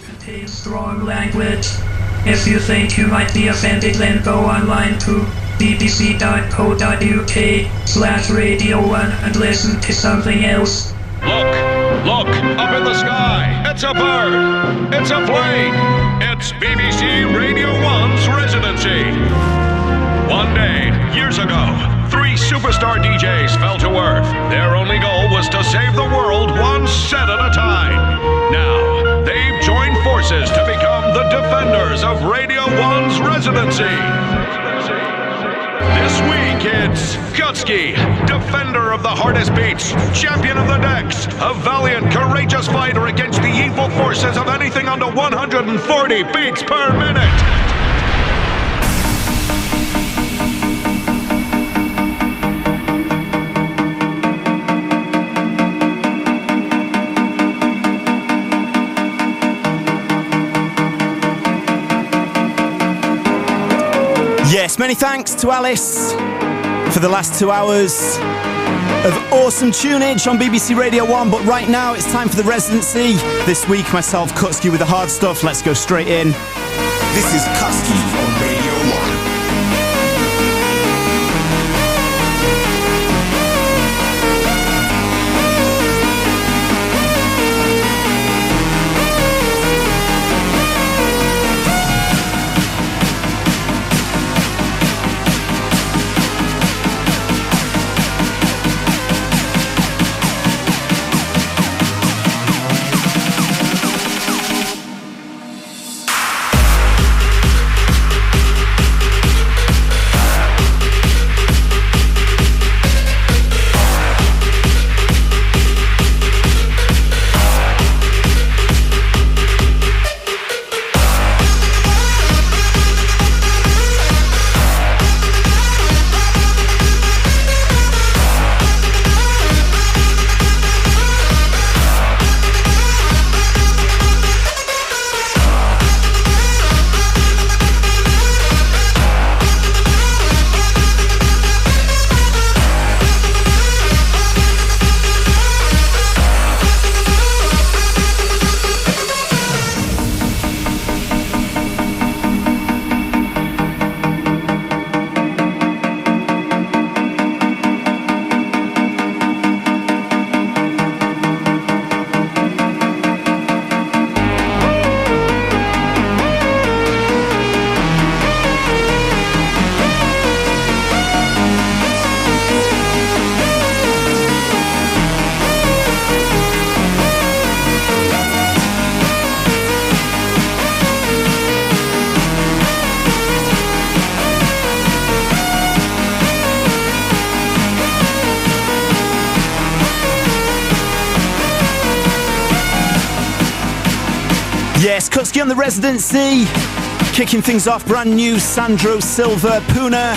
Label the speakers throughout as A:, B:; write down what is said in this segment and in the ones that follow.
A: Contains strong language. If you think you might be offended, then go online to bbc.co.uk/Radio1 and listen to something else.
B: Look, up in the sky. It's a bird. It's a plane. It's BBC Radio 1's Residency. One day, years ago, 3 superstar DJs fell to earth. Their only goal was to save the world one set at a time. Now, they've joined forces to become the defenders of Radio 1's Residency. This week, it's Kutski, defender of the hardest beats, champion of the decks, a valiant, courageous fighter against the evil forces of anything under 140 beats per minute.
C: Yes, many thanks to Alice for the last 2 hours of awesome tunage on BBC Radio 1. But right now, it's time for the Residency. This week, myself, Kutski with the hard stuff. Let's go straight in.
D: This is Kutski on Radio 1.
C: Yes, Kutski on the Residency. Kicking things off, brand new Sandro, Silva, Puna.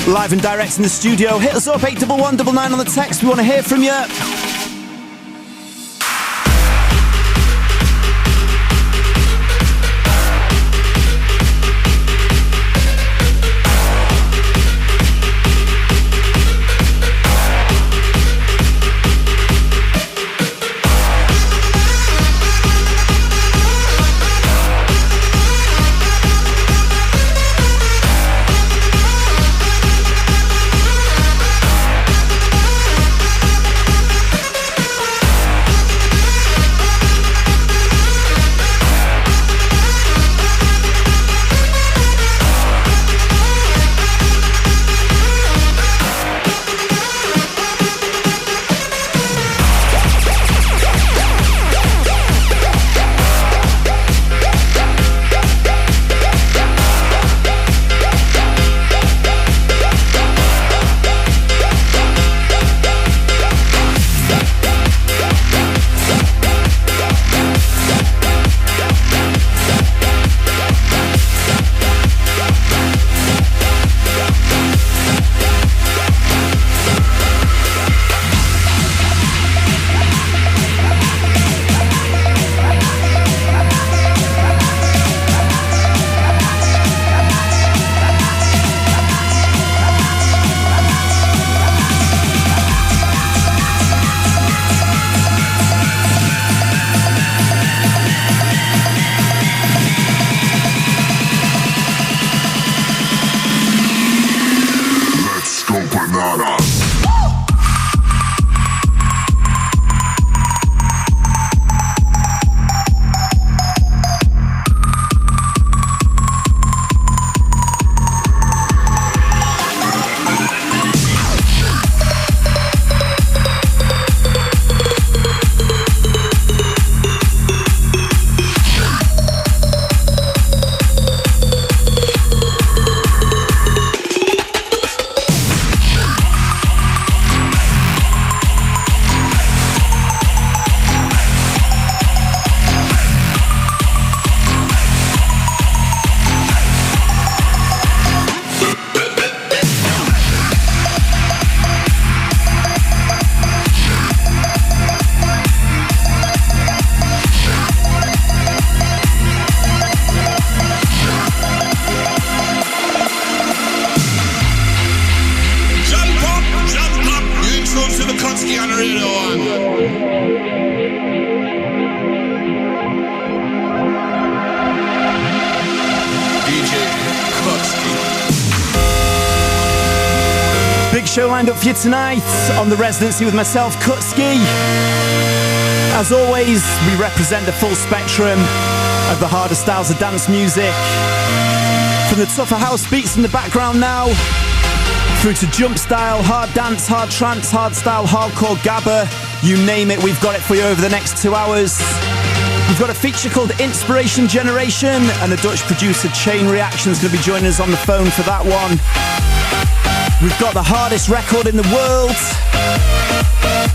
C: Live and direct in the studio. Hit us up, 81199 on the text. We want to hear from you. show lined up for you tonight on the Residency with myself, Kutski. As always, we represent the full spectrum of the harder styles of dance music. From the tougher house beats in the background now, through to jump style, hard dance, hard trance, hardstyle, hardcore, gabba, you name it, we've got it for you over the next 2 hours. We've got a feature called Inspiration Generation, and the Dutch producer Chain Reaction's going to be joining us on the phone for that one. We've got the hardest record in the world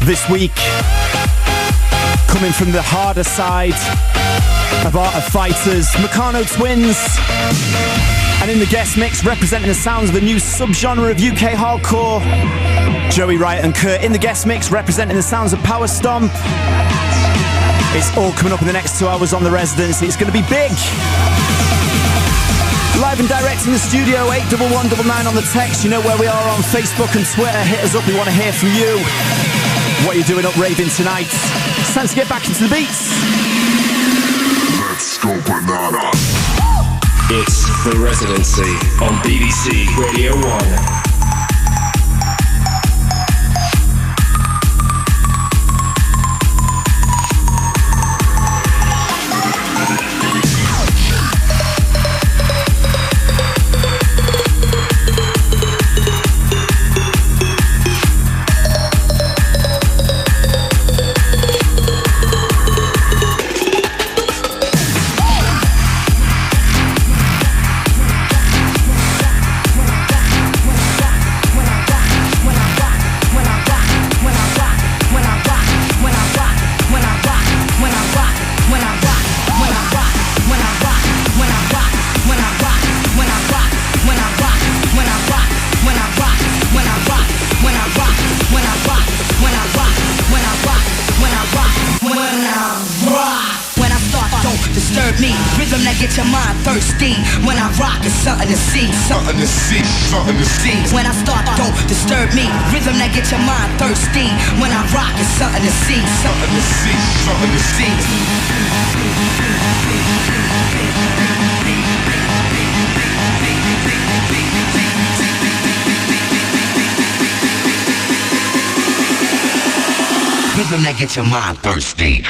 C: this week, coming from the harder side of Art of Fighters, Meccano Twins. And in the guest mix, representing the sounds of a new subgenre of UK hardcore, Joey, Riot and Kurt. In the guest mix, representing the sounds of Power Stomp. It's all coming up in the next 2 hours on the Residency. It's going to be big. Live and direct in the studio, 81199 on the text. You know where we are on Facebook and Twitter. Hit us up, we want to hear from you. What are you doing up raving tonight? It's time to get back into the beats.
D: Let's go banana.
E: It's The Residency on BBC Radio 1.
F: When I rock, it's something to see, something to see, something to see. When I start, don't disturb me. Rhythm that get your mind thirsty. When I rock, it's something to see, something to see, something to see. Rhythm that get your mind thirsty.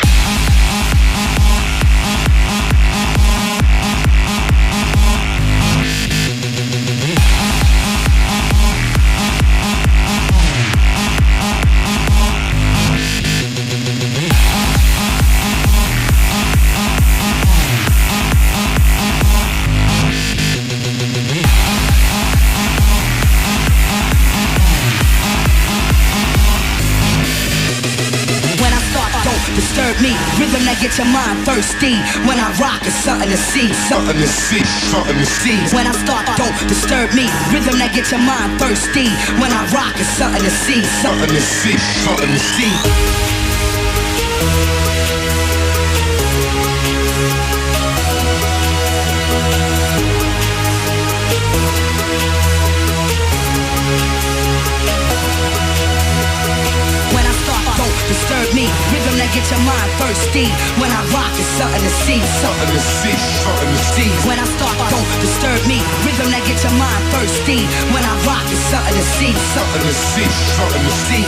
F: Me, rhythm that get your mind thirsty. When I rock, it's something to see, something to see, something to see. When I start, don't disturb me. Rhythm that get your mind thirsty. When I rock, it's something to see, something to see, something to see. Disturb me, rhythm that get your mind thirsty. When I rock, it's something to see, something to see, something to see. When I start, don't disturb me, rhythm that get your mind thirsty. When I rock, it's something to see, something to see, something to see.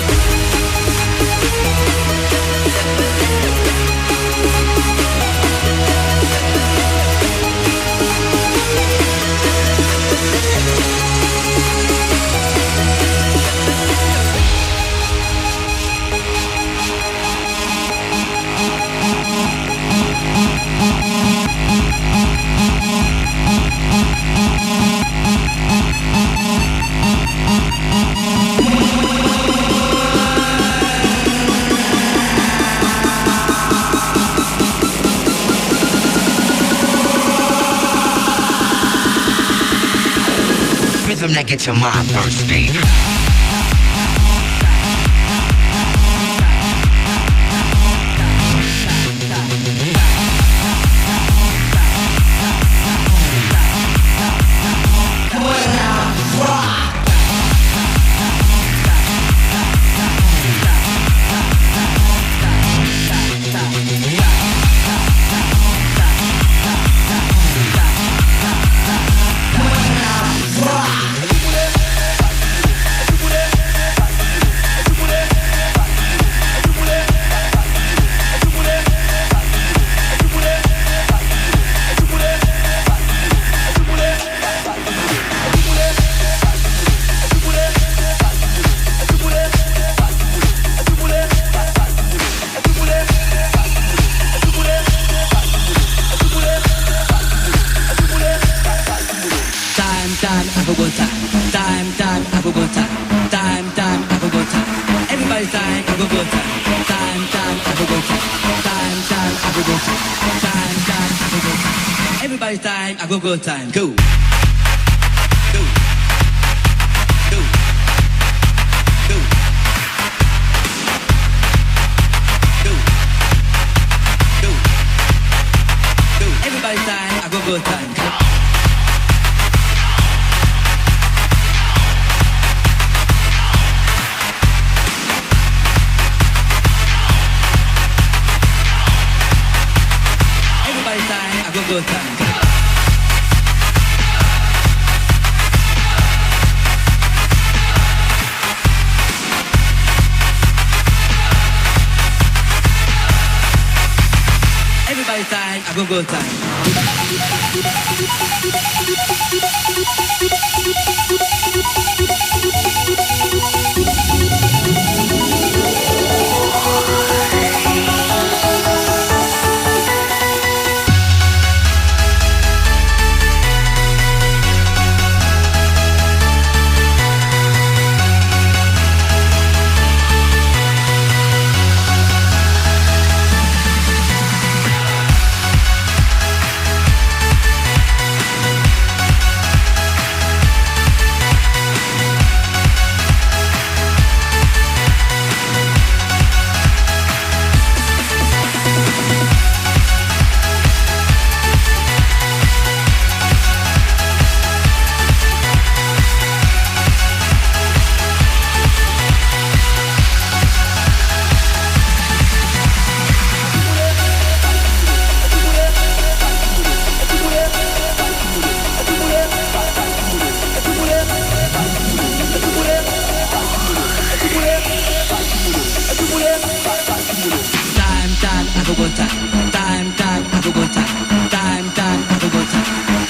F: Rhythm that gets your mind thirsty. go time. Time, I go go time. Everybody's time, I go go time. Go. Go. Go. Go. Go. Go. Go. Everybody's time, I go go time. Go. Time, I go go time.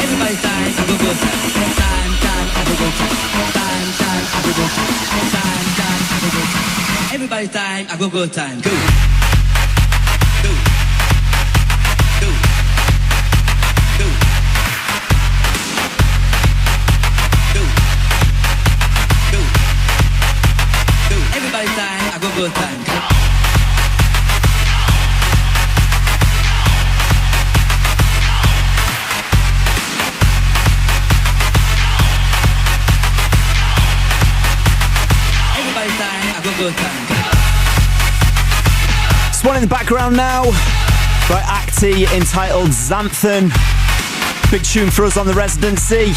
F: Everybody's time, I go go time. Time, I go go time. Go. Go. Go. Go. Go. Go. Go. Everybody's time, I go go time. Go. Everybody's time, I go go time.
C: One in the background now by Acti entitled Zathan. Big tune for us on the Residency.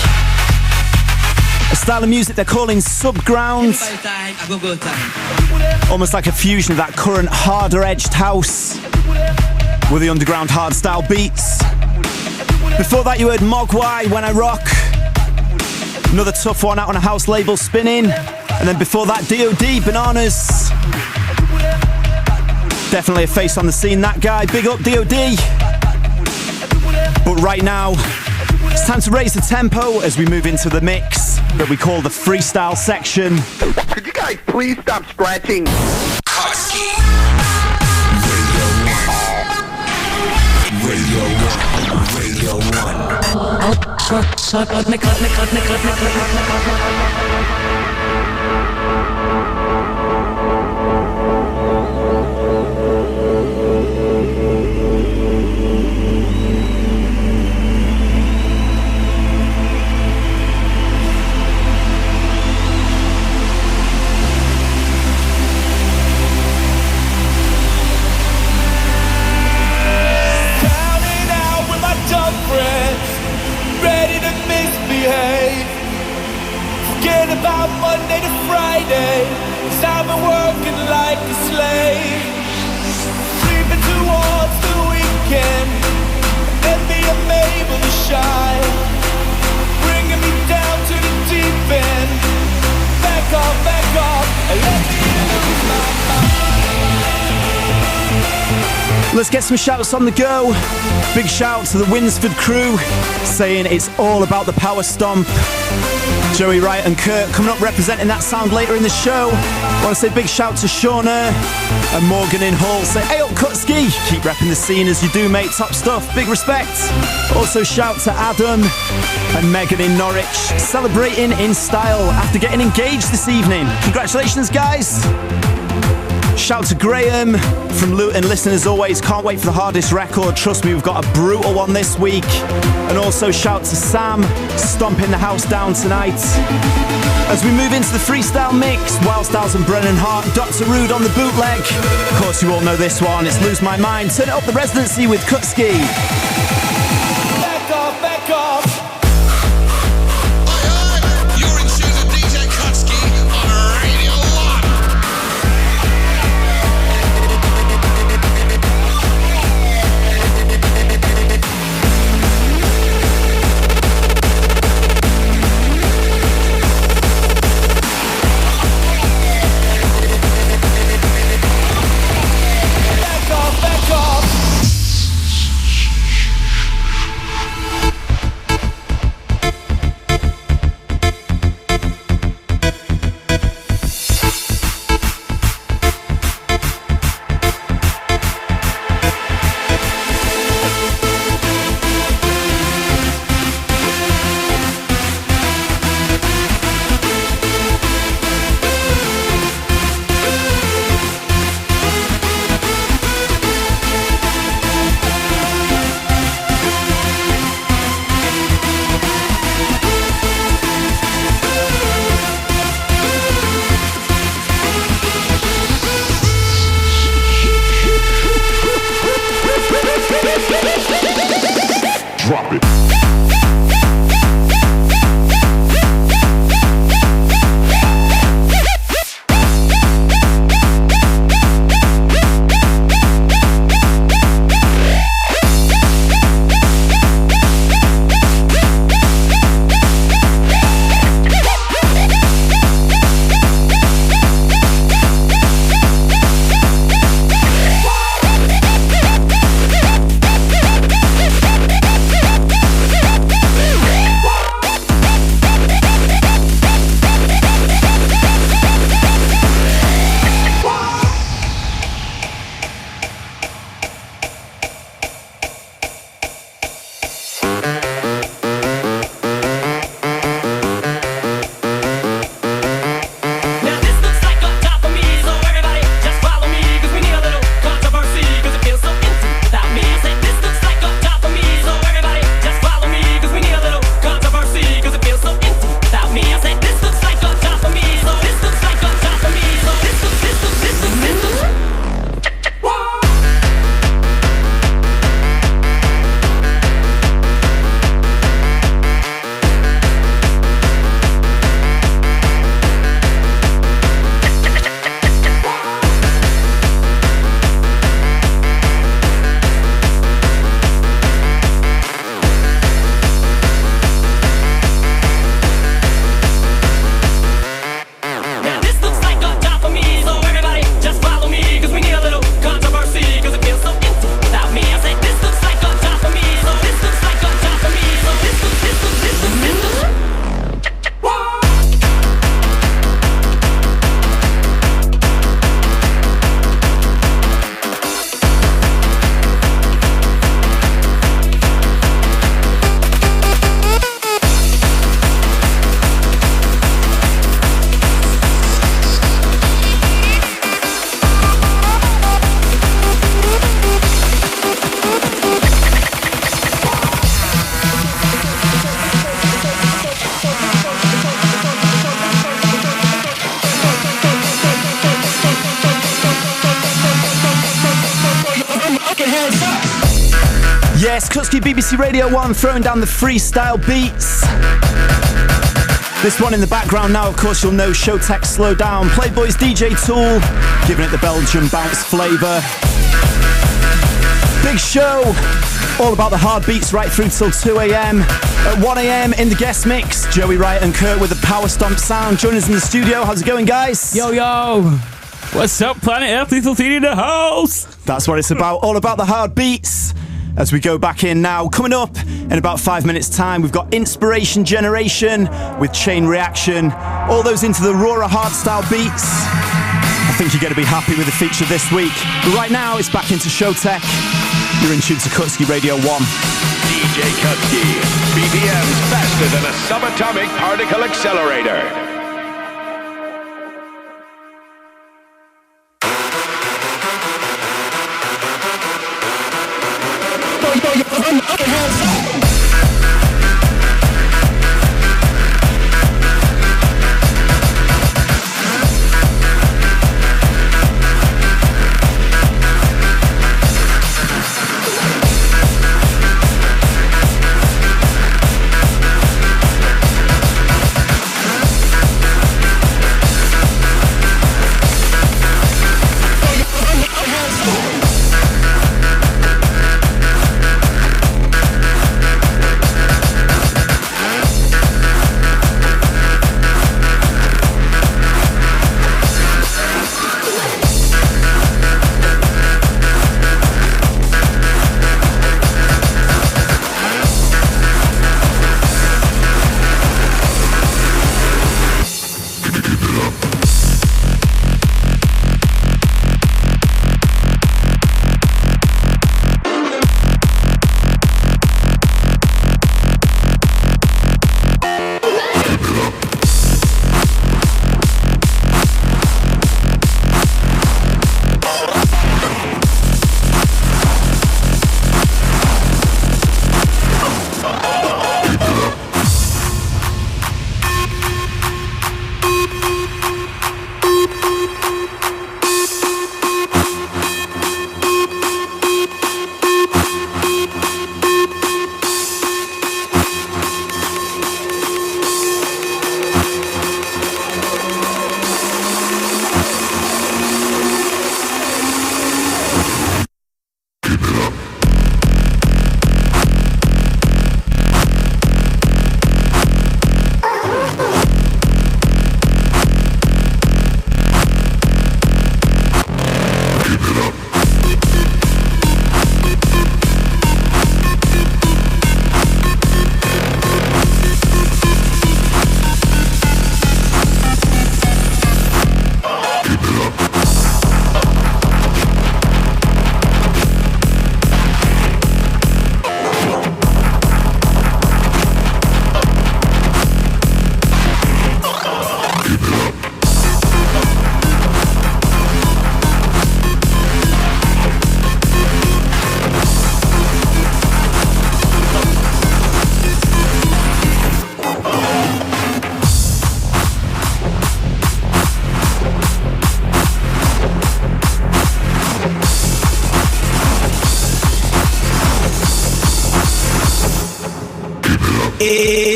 C: A style of music they're calling subground. Almost like a fusion of that current harder edged house with the underground hardstyle beats. Before that you heard Moguai, When I Rock. Another tough one out on a house label, Spinnin. And then before that D.O.D, Bananas. Definitely a face on the scene, that guy. Big up D.O.D. But right now, it's time to raise the tempo as we move into the mix that we call the freestyle section.
G: Could you guys please stop scratching?
D: Kutski. Radio 1.
H: Forget about Monday to Friday, 'cause I've been working like a slave, sleeping towards the weekend, and being able to shine, bringing me down to the deep end. Back off, and let me lose my mind.
C: Let's get some shouts on the go. Big shout to the Winsford crew, saying it's all about the power stomp. Joey, Riot and Kurt coming up representing that sound later in the show. I want to say big shout to Shauna and Morgan in Hull. Say, hey up Kutski, keep repping the scene as you do, mate. Top stuff, big respect. Also shout to Adam and Megan in Norwich, celebrating in style after getting engaged this evening. Congratulations, guys. Shout to Graham from Luton. Listen as always, can't wait for the hardest record. Trust me, we've got a brutal one this week. And also shout to Sam, stomping the house down tonight. As we move into the freestyle mix, Wildstylez and Brennan Hart, Dr. Rude on the bootleg. Of course you all know this one, it's Lose My Mind. Turn it up, the Residency with Kutski.
H: Back off, back off.
D: You're in tune to DJ Kutski on Radio
H: 1. Back off, back off.
B: Drop it.
C: Yes, Kutski, BBC Radio 1, throwing down the freestyle beats. This one in the background now, of course, you'll know Showtek, Slowdown, Playboys, DJ Tool, giving it the Belgian bounce flavour. Big show, all about the hard beats right through till 2 a.m. At 1 a.m. in the guest mix, Joey, Riot and Kurt with the Power Stomp sound. Join us in the studio. How's it going, guys?
I: Yo, yo. What's up, Planet Earth? Little Teeny in the house.
C: That's what it's about, all about the hard beats. As we go back in now, coming up in about 5 minutes' time, we've got Inspiration Generation with Chain Reaction. All those into the Aurora Hardstyle beats. I think you're going to be happy with the feature this week. But right now, it's back into Showtek. You're in tune to Kutski Radio 1.
B: DJ Kutski, BPMs faster than a subatomic particle accelerator.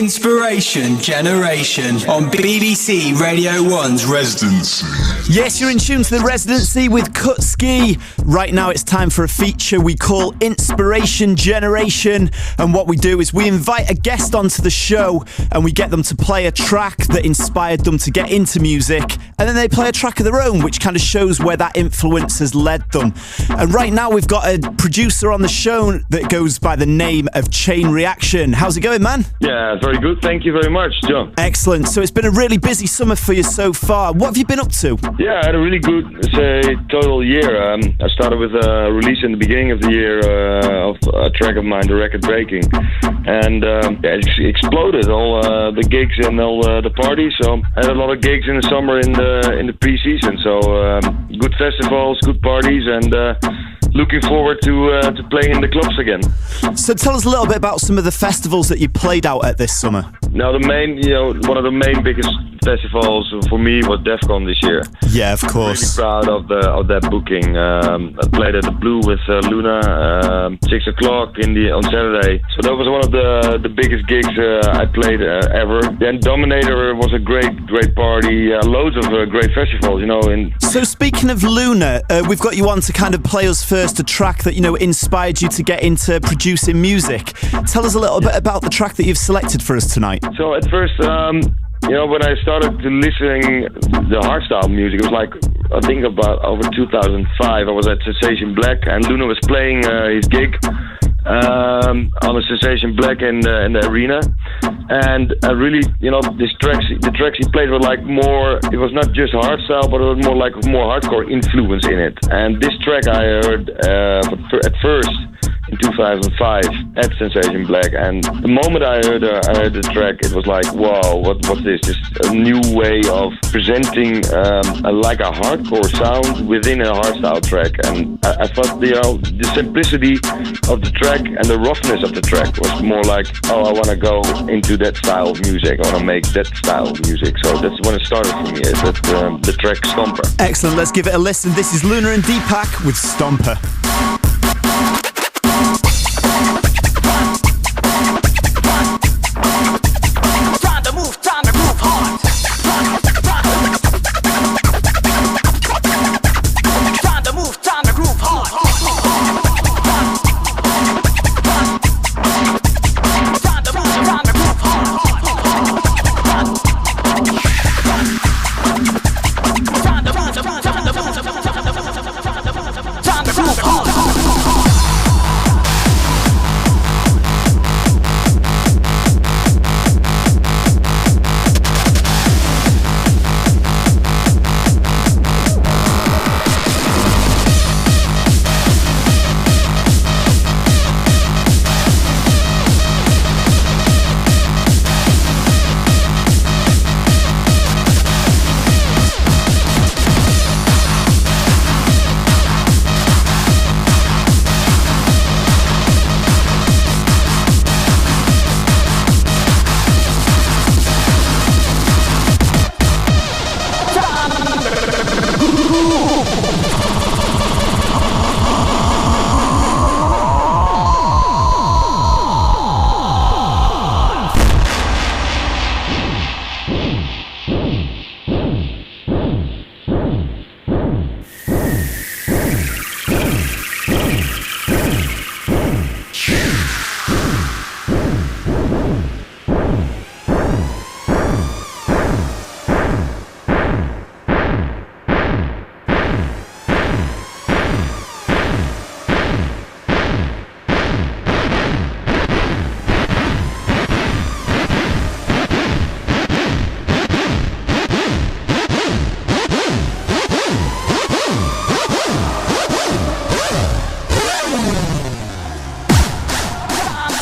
J: Inspiration Generation on BBC Radio 1's Residency.
C: Yes, you're in tune to the Residency with Kutski. Right now it's time for a feature we call Inspiration Generation, and what we do is we invite a guest onto the show and we get them to play a track that inspired them to get into music, and then they play a track of their own which kind of shows where that influence has led them. And right now we've got a producer on the show that goes by the name of Chain Reaction. How's it going, man?
K: Yeah, very good. Thank you very much, John.
C: Excellent. So it's been a really busy summer for you so far. What have you been up to?
K: Yeah, I had a really good, total year. I started with a release in the beginning of the year of a track of mine, The Record Breaking. And it exploded, all the gigs and all the parties. So I had a lot of gigs in the summer in the pre-season. So good festivals, good parties, and looking forward to playing in the clubs again.
C: So tell us a little bit about some of the festivals that you played out at this summer.
K: Now one of the main biggest festivals for me was DEF CON this year.
C: Yeah, of course.
K: I'm really proud of that booking. I played at the Blue with Luna 6 o'clock on Saturday. So that was one of the biggest gigs I played ever. Then Dominator was a great party. Loads of great festivals,
C: So speaking of Luna, we've got you on to kind of play us first a track that inspired you to get into producing music. Tell us a little bit about the track that you've selected for us tonight.
K: So at first, when I started to listening the hardstyle music, it was like, I think about over 2005, I was at Sensation Black and Luna was playing his gig on the Sensation Black in the arena. And I really, the tracks he played were like more, it was not just hardstyle, but it was more hardcore influence in it. And this track I heard at first, in 2005 at Sensation Black, and the moment I heard the track, it was like, wow, what's this? Just a new way of presenting like a hardcore sound within a hardstyle track. And I thought, the simplicity of the track and the roughness of the track was more like, oh, I want to go into that style of music. I want to make that style of music. So that's when it started for me, is that the track Stomper.
C: Excellent, let's give it a listen. This is Looney and Deepack with Stomper.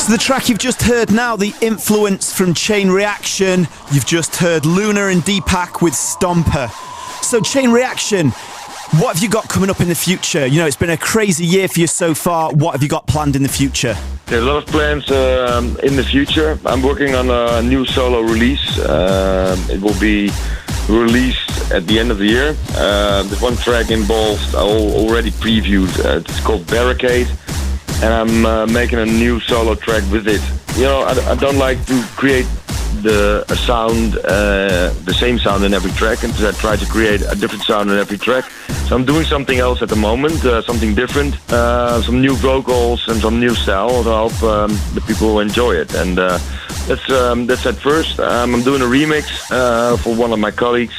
C: The track you've just heard now, the influence from Chain Reaction. You've just heard Looney and Deepack with Stomper. So Chain Reaction, what have you got coming up in the future? You know, it's been a crazy year for you so far. What have you got planned in the future?
K: There's a lot of plans in the future. I'm working on a new solo release. It will be released at the end of the year. The one track involved, I already previewed. It's called Barricade. And I'm making a new solo track with it. You know, I don't like to create the same sound in every track, and I try to create a different sound in every track. So I'm doing something else at the moment, something different, some new vocals and some new style to help the people enjoy it. And that's at first. I'm doing a remix for one of my colleagues.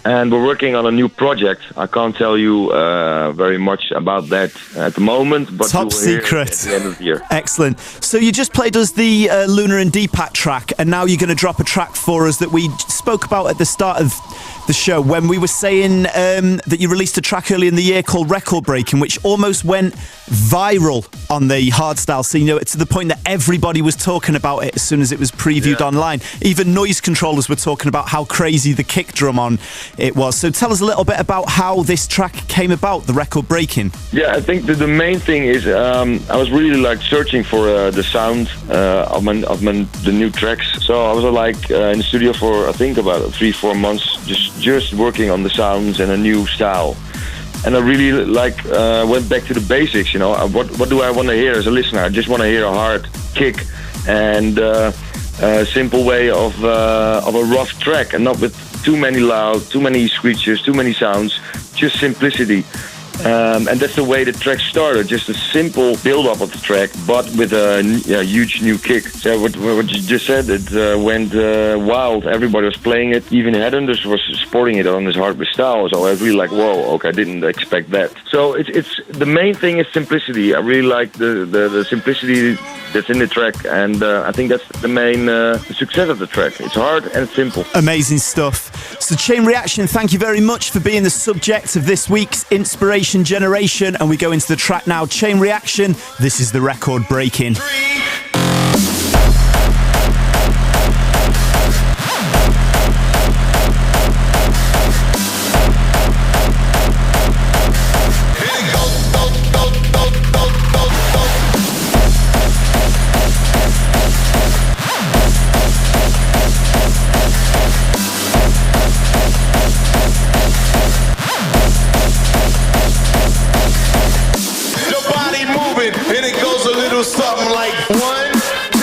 K: And we're working on a new project. I can't tell you very much about that at the moment, but
C: top secret
K: at the end of the year.
C: Excellent. So you just played us the Looney and Deepack track, and now you're going to drop a track for us that we spoke about at the start of the show when we were saying that you released a track early in the year called Record Breaking, which almost went viral on the hardstyle scene, you know, to the point that everybody was talking about it as soon as it was previewed online. Even Noisecontrollers were talking about how crazy the kick drum on it was. So tell us a little bit about how this track came about, the Record Breaking.
K: Yeah, I think that the main thing is I was really like searching for the sound of the new tracks. So I was like in the studio for I think about 3-4 months, just working on the sounds and a new style. And I really went back to the basics. You know, what do I want to hear as a listener? I just want to hear a hard kick and a simple way of a rough track, and not with too many loud, too many screeches, too many sounds. Just simplicity. And that's the way the track started, just a simple build-up of the track, but with a huge new kick. So what you just said, it went wild. Everybody was playing it. Even Headhunters was sporting it on his hardware style. So I was really like, whoa, okay, I didn't expect that. So it's the main thing is simplicity. I really like the simplicity that's in the track, and I think that's the main success of the track. It's hard and it's simple.
C: Amazing stuff. So Chain Reaction, thank you very much for being the subject of this week's Inspiration Generation, and we go into the track now, Chain Reaction. This is the record breaking.
H: Something like 1, 2,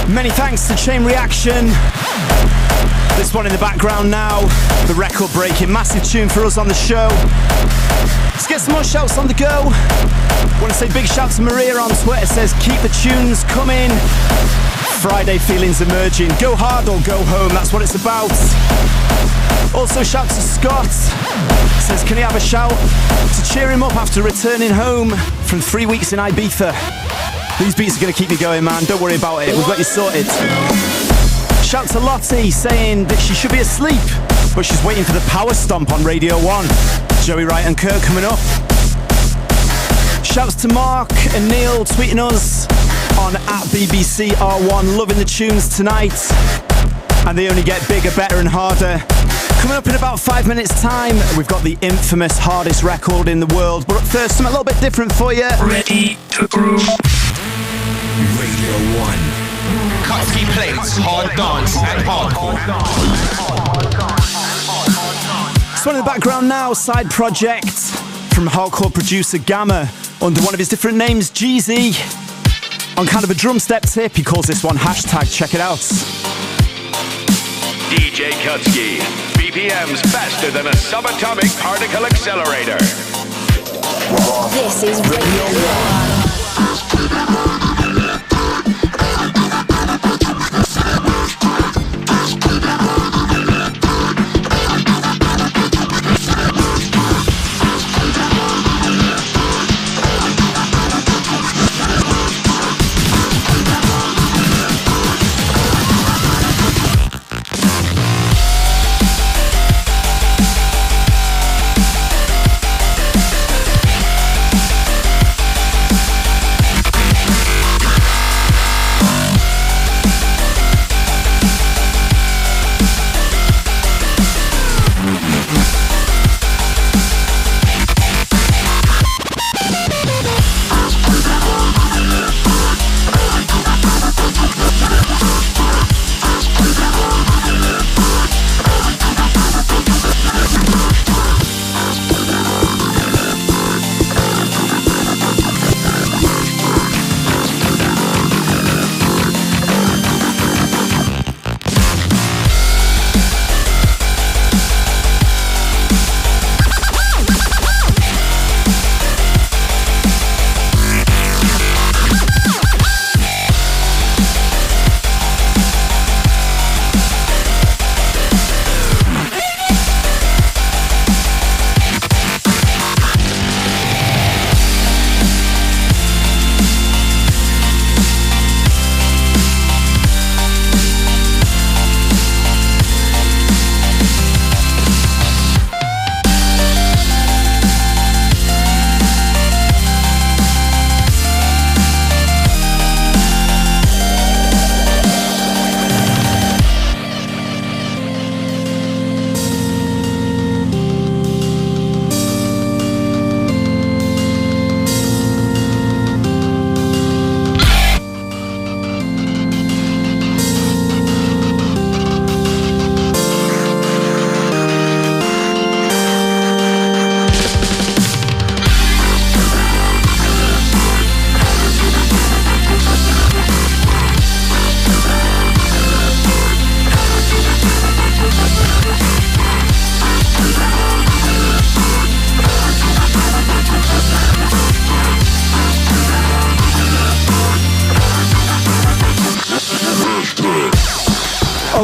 H: 3.
C: Many thanks to Chain Reaction. This one in the background now, the record breaking, massive tune for us on the show. Let's get some more shouts on the go. Want to say big shout to Maria on Twitter, says keep the tunes coming. Friday feelings emerging, go hard or go home, that's what it's about. Also shout to Scott, says can he have a shout to cheer him up after returning home from 3 weeks in Ibiza. These beats are going to keep you going, man, don't worry about it, we've got you sorted. Shout to Lottie, saying that she should be asleep, but she's waiting for the power stomp on Radio 1. Joey Wright and Kirk coming up. Shouts to Mark and Neil tweeting us on @BBCR1, loving the tunes tonight. And they only get bigger, better and harder. Coming up in about 5 minutes time, we've got the infamous hardest record in the world. But first, something a little bit different for you.
A: Ready to groove.
J: Radio 1. Kutski plays hard dance and hardcore.
C: This one in the background now, side project from hardcore producer Gamma under one of his different names, Jeezy. On kind of a drum step tip, he calls this one hashtag, check it out.
B: DJ Kutski, BPMs faster than a subatomic particle accelerator.
L: This is Radio 1.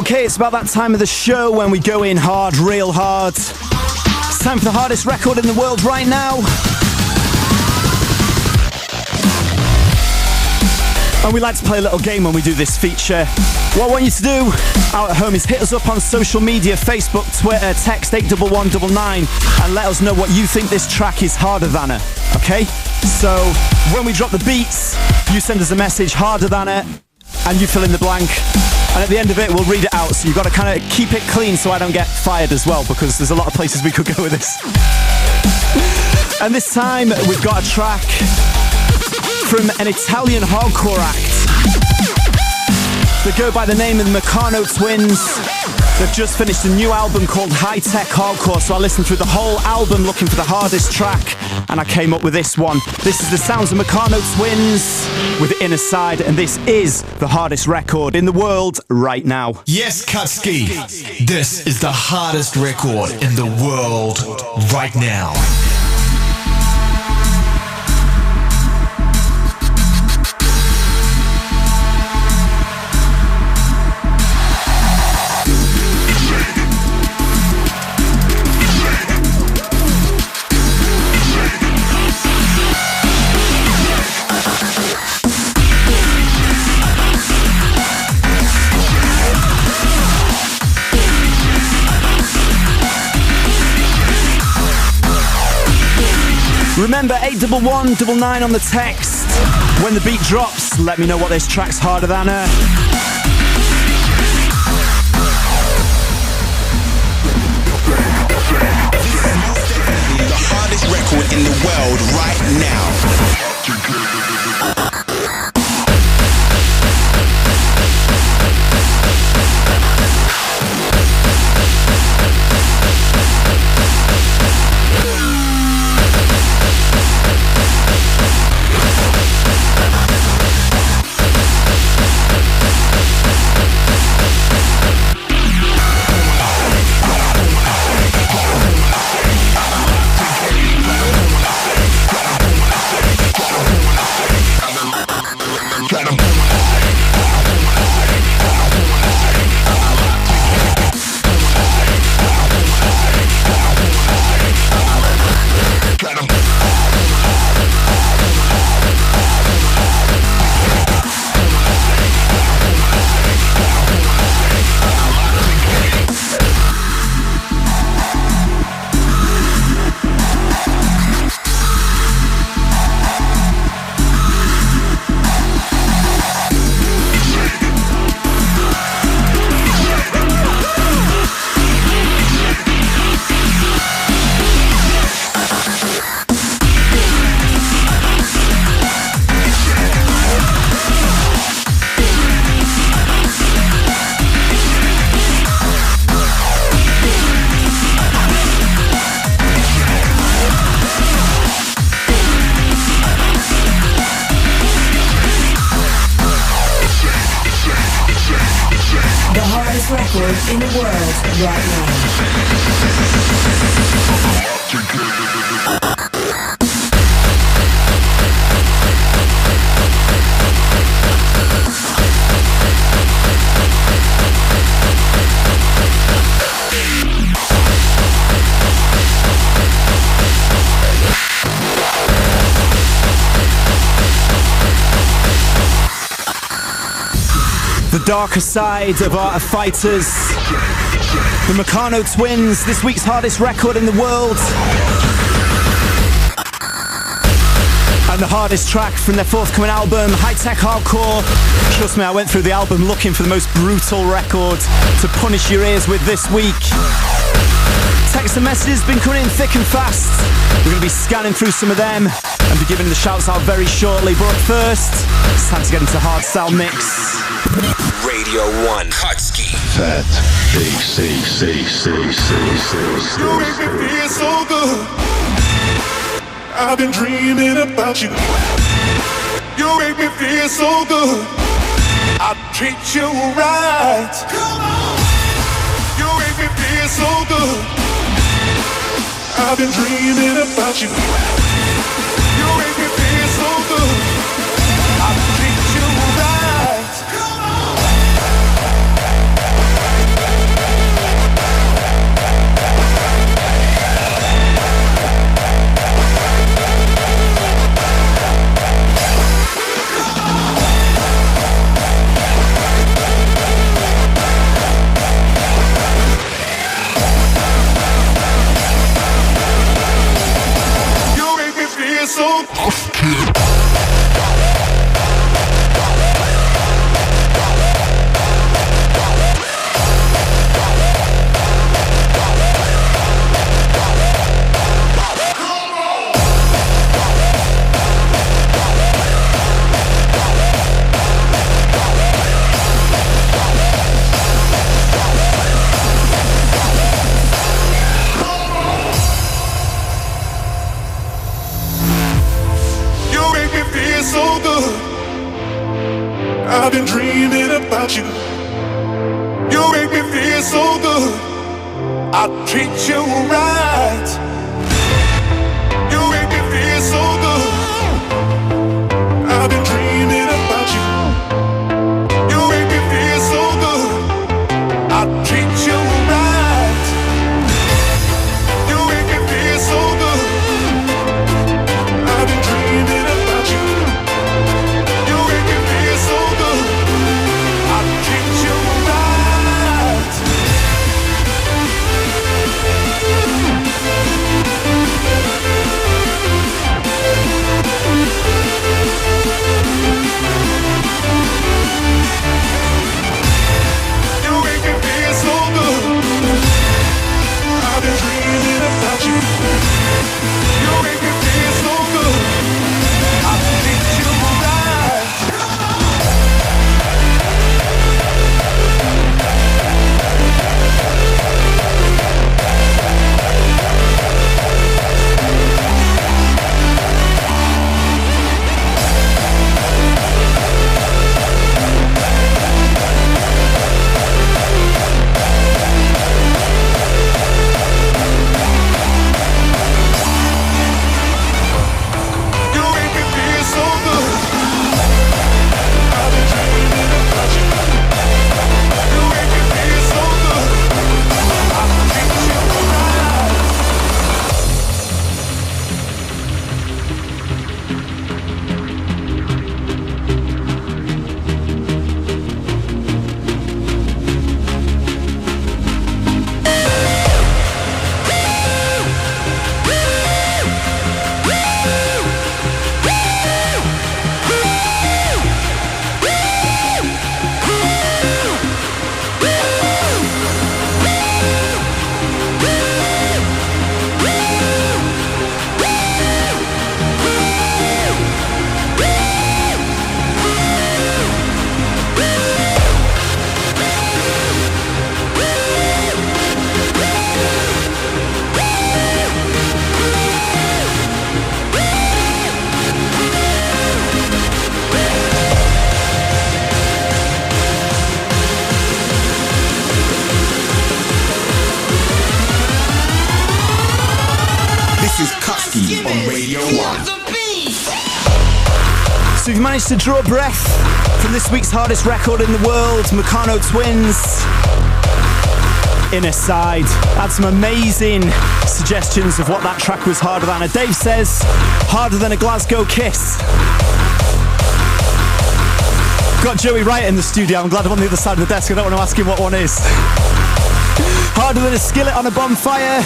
C: Okay, it's about that time of the show when we go in hard, real hard. It's time for the hardest record in the world right now. And we like to play a little game when we do this feature. What I want you to do out at home is hit us up on social media, Facebook, Twitter, text 81199 and let us know what you think this track is harder than it, okay? So when we drop the beats, you send us a message harder than it and you fill in the blank. And at the end of it, we'll read it out. So you've got to kind of keep it clean so I don't get fired as well, because there's a lot of places we could go with this. And this time, we've got a track from an Italian hardcore act. They go by the name of the Meccano Twins. They've just finished a new album called High Tech Hardcore, so I listened through the whole album looking for the hardest track, and I came up with this one. This is the sounds of Meccano Twins with Inner Side, and this is the hardest record in the world right now.
J: Yes, Kutski, this is the hardest record in the world right now.
C: Remember, 81199 on the text. When the beat drops, let me know what this track's harder than her.
J: The hardest record in the world right now.
F: in the world right now.
C: The darker side of Art of Fighters, the Meccano Twins, this week's hardest record in the world, and the hardest track from their forthcoming album, High Tech Hardcore. Trust me, I went through the album looking for the most brutal record to punish your ears with this week. Text and messages been coming in thick and fast. We're going to be scanning through some of them and be giving the shouts out very shortly, but first it's time to get into Hardstyle Mix.
J: Radio 1 Kutski.
M: Fat C.
H: You make me feel so good. I've been dreaming about you. You make me feel so good. I treat you right. You make me feel so good. I've been dreaming about you. You make me feel so good. I treat you right.
N: feel so so good. I've been dreaming about you. You make me feel so good. I treat you right. You make me feel so good. I've been dreaming about you. You make me feel so good. I treat you right. You make me feel so good. I've been dreaming about you.
J: This is Kutski on Radio 1.
C: So we've managed to draw breath from this week's hardest record in the world, Meccano Twins. Inner Side. Had some amazing suggestions of what that track was harder than. Dave says, harder than a Glasgow kiss. Got Joey Riot in the studio. I'm glad I'm on the other side of the desk. I don't want to ask him what one is. Harder than a skillet on a bonfire.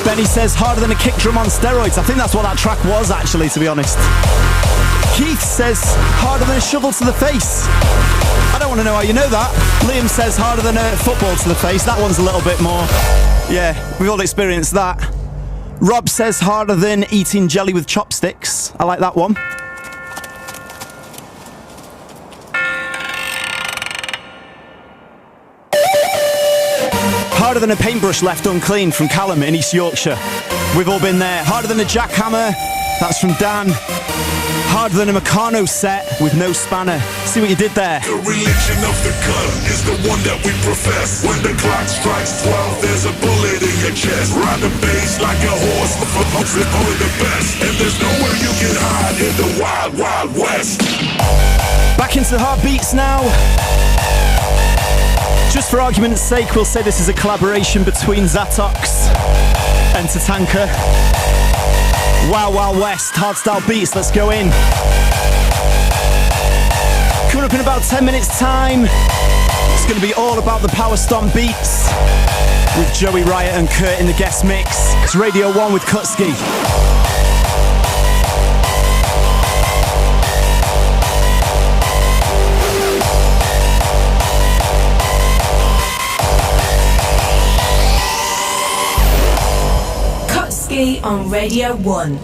C: Benny says harder than a kick drum on steroids. I think that's what that track was, actually, to be honest. Keith says harder than a shovel to the face. I don't want to know how you know that. Liam says harder than a football to the face. That one's a little bit more. Yeah, we've all experienced that. Rob says harder than eating jelly with chopsticks. I like that one. Harder than a paintbrush left unclean from Callum in East Yorkshire. We've all been there. Harder than a jackhammer. That's from Dan. Harder than a Meccano set with no spanner. See what you did there.
N: The religion of the gun is the one that we profess. When the clock strikes 12, there's a bullet in your chest. Ride the bass like a horse, only the best. And there's nowhere you can hide in the wild, wild west.
C: Back into the hard beats now. Just for argument's sake, we'll say this is a collaboration between Zatox and Tatanka. Wow, wow, West, hardstyle beats, let's go in. Coming up in about 10 minutes time, it's going to be all about the Power Stomp beats with Joey Riot and Kurt in the guest mix. It's Radio 1 with Kutski.
O: on Radio 1.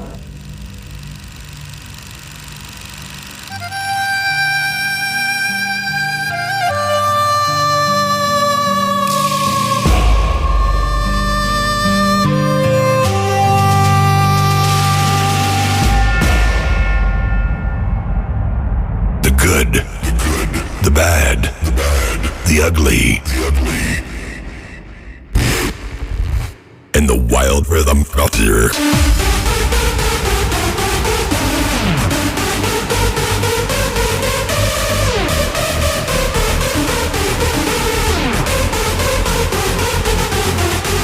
P: The good, the bad, the ugly, and the wild rhythm culture.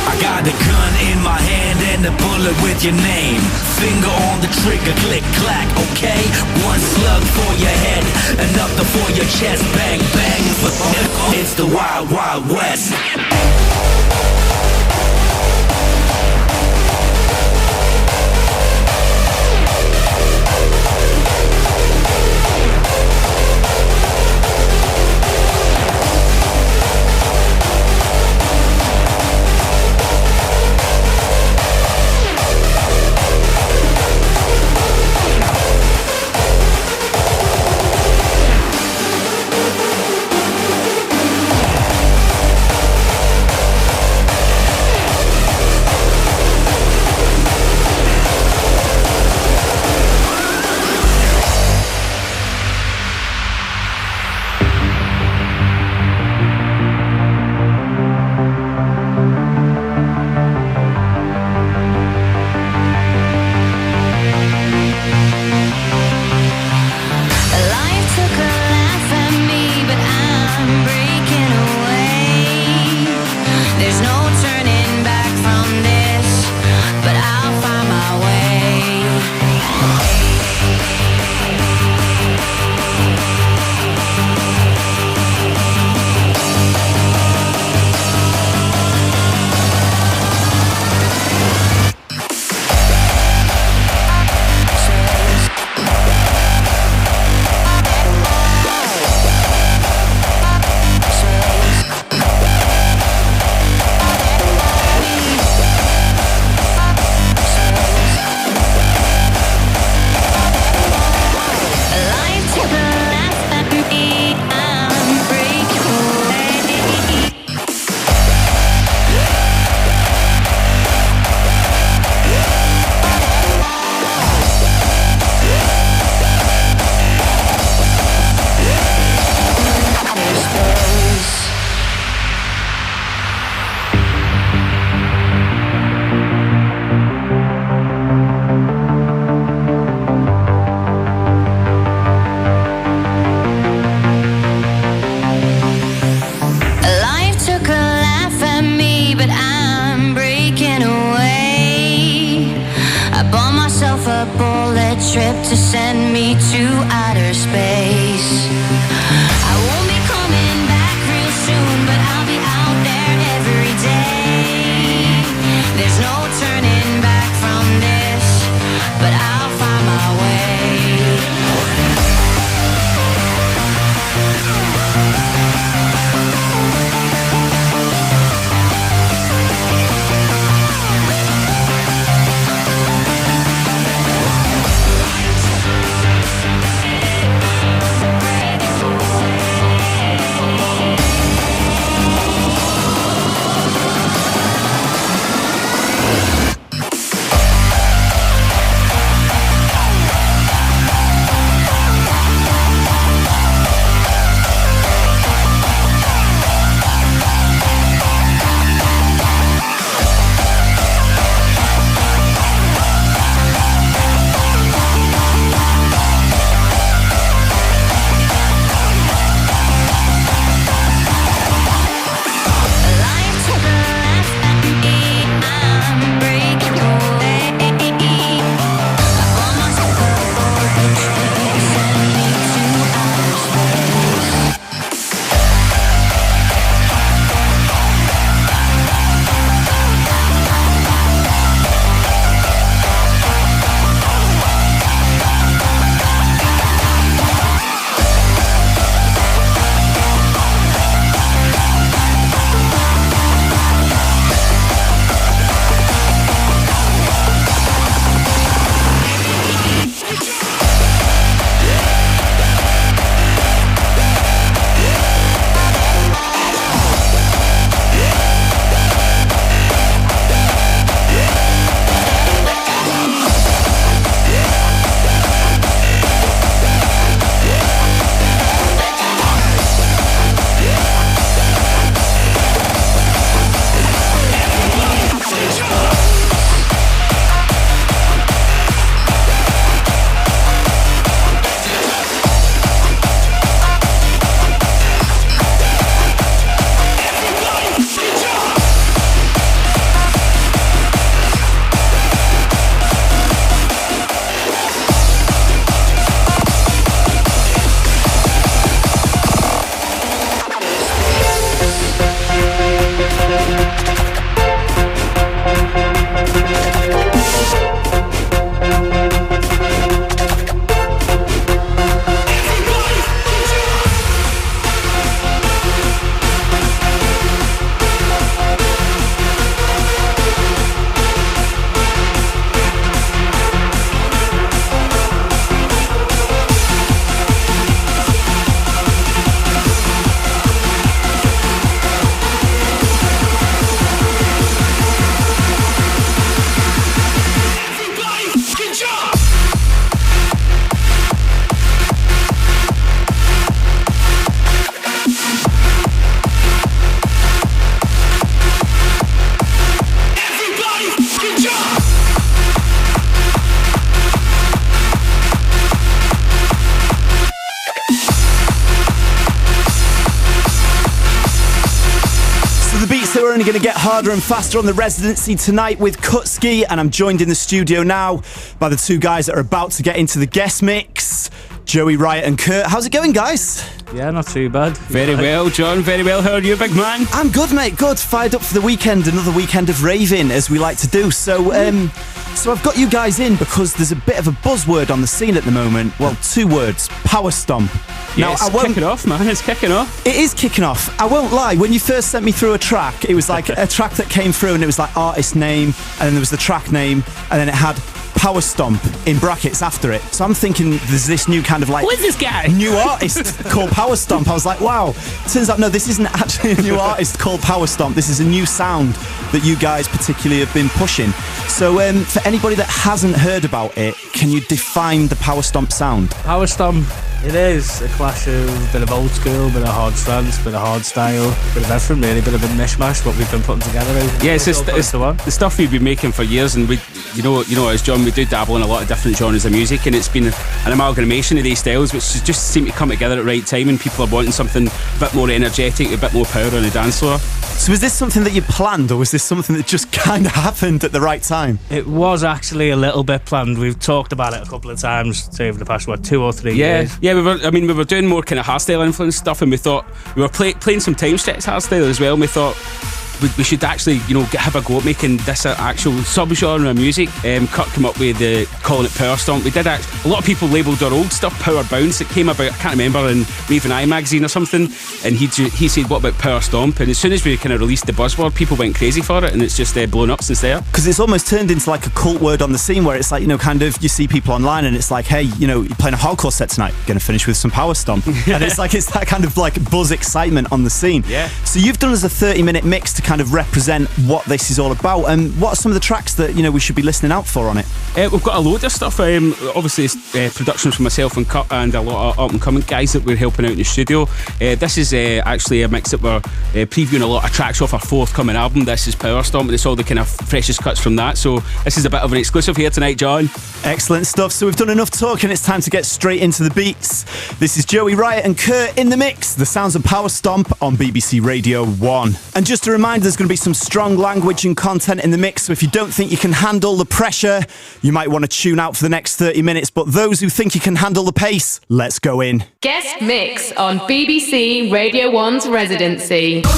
Q: I got a gun in my hand and a bullet with your name. Finger on the trigger, click, clack, okay? One slug for your head, another for your chest. Bang, bang, it's the Wild Wild West.
C: only going to get harder and faster on the Residency tonight with Kutski, and I'm joined in the studio now by the two guys that are about to get into the guest mix, Joey, Riot and Kurt. How's it going, guys?
I: Yeah, not too bad. Very well, John, very well. How are you, big man?
C: I'm good, mate, good. Fired up for the weekend, another weekend of raving, as we like to do. So I've got you guys in because there's a bit of a buzzword on the scene at the moment. Well, two words, power stomp.
I: Yeah, it's kicking off, man. It's kicking off.
C: It is kicking off. I won't lie. When you first sent me through a track, it was like a track that came through and it was like artist name, and then there was the track name, and then it had Power Stomp in brackets after it. So I'm thinking there's this new kind of like...
I: Who is this guy?
C: New artist called Power Stomp. I was like, wow. Turns out, no, this isn't actually a new artist called Power Stomp. This is a new sound that you guys particularly have been pushing. So for anybody that hasn't heard about it, can you define the Power Stomp sound?
I: Power Stomp, it is a clash of a bit of old school, bit of hard trance, bit of hardstyle, bit of everything really, bit of a mishmash, what we've been putting together.
O: Yeah, it's the stuff we've been making for years, and we, you know, as John, we do dabble in a lot of different genres of music, and it's been an amalgamation of these styles which just seem to come together at the right time, and people are wanting something a bit more energetic, a bit more power on the dance floor.
C: So was this something that you planned, or was this something that just kind of happened at the right time?
I: It was actually a little bit planned. We've talked about it a couple of times over the past 2 or 3 years.
O: Yeah, we were doing more kind of hardstyle influence stuff, and we thought we were playing some time stretch hardstyle as well, and we thought we should actually, have a go at making this an actual sub-genre of music. Kurt came up with calling it Power Stomp. We did a lot of people labelled our old stuff Power Bounce. It came about, I can't remember, in Rave and Eye magazine or something, and he said, what about Power Stomp? And as soon as we kind of released the buzzword, people went crazy for it, and it's just blown up since there.
C: Because it's almost turned into like a cult word on the scene, where it's like, kind of, you see people online and it's like, hey, you're playing a hardcore set tonight, going to finish with some Power Stomp. And it's that kind of like buzz excitement on the scene.
O: Yeah.
C: So you've done as a 30-minute mix to kind of represent what this is all about, and what are some of the tracks that we should be listening out for on it?
O: We've got a load of stuff. Obviously, it's productions from myself and Kurt, and a lot of up-and-coming guys that we're helping out in the studio. This is actually a mix that we're previewing a lot of tracks off our forthcoming album. This is Power Stomp, and it's all the kind of freshest cuts from that. So this is a bit of an exclusive here tonight, John.
C: Excellent stuff. So we've done enough talking. It's time to get straight into the beats. This is Joey, Riot and Kurt in the mix. The sounds of Power Stomp on BBC Radio 1. And just a reminder, there's going to be some strong language and content in the mix, so if you don't think you can handle the pressure, you might want to tune out for the next 30 minutes, but those who think you can handle the pace, let's go in.
R: Guest mix on BBC Radio 1's Residency.
F: Go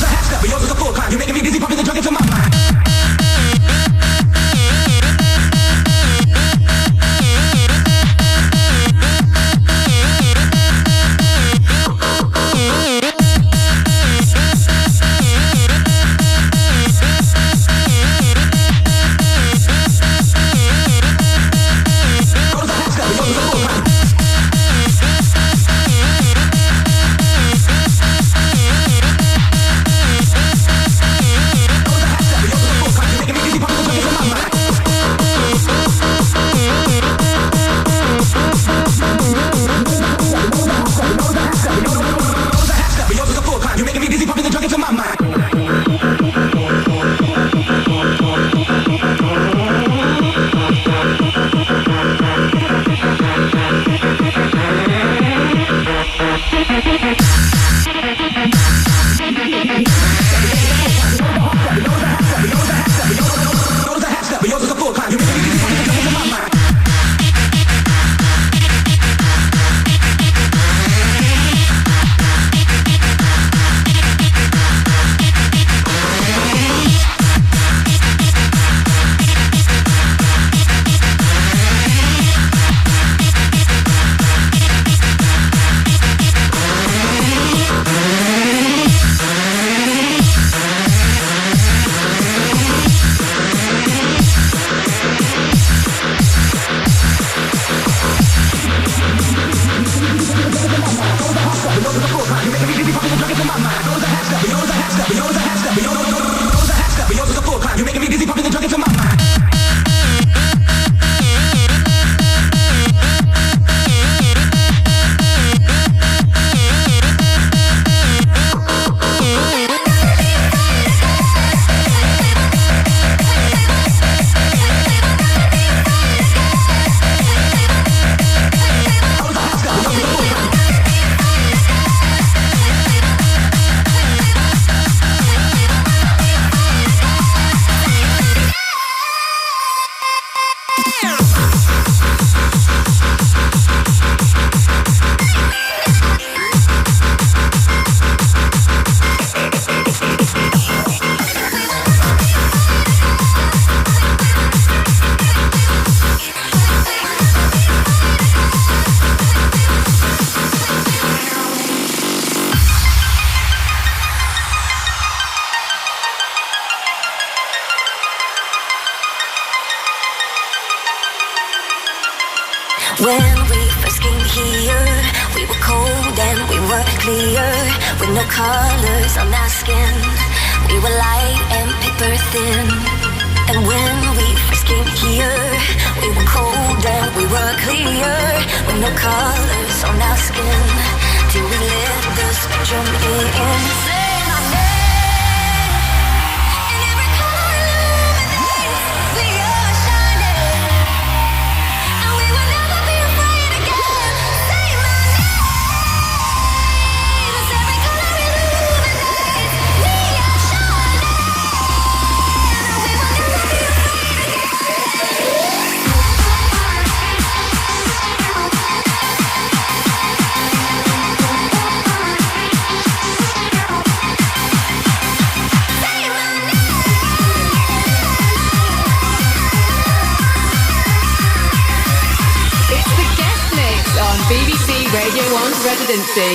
S: When we first came here, we were cold and we were clear, with no colors on our skin. We were light and paper thin. And when we first came here, we were cold and we were clear, with no colors on our skin. Till we let the spectrum in. Say my name, and every color illuminates. We are shining, and we will never be afraid again. Say my name, as every color illuminates. We are shining, and we will never be afraid again.
R: It's the guest mix on BBC Radio 1's Residency.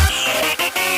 S: We will never be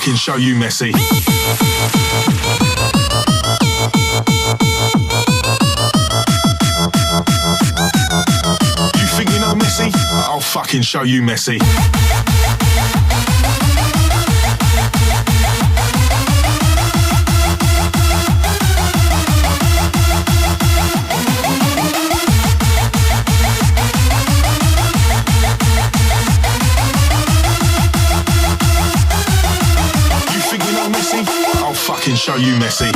N: fucking show you messy. You think you know messy? I'll fucking show you messy. I'll fucking show you messy.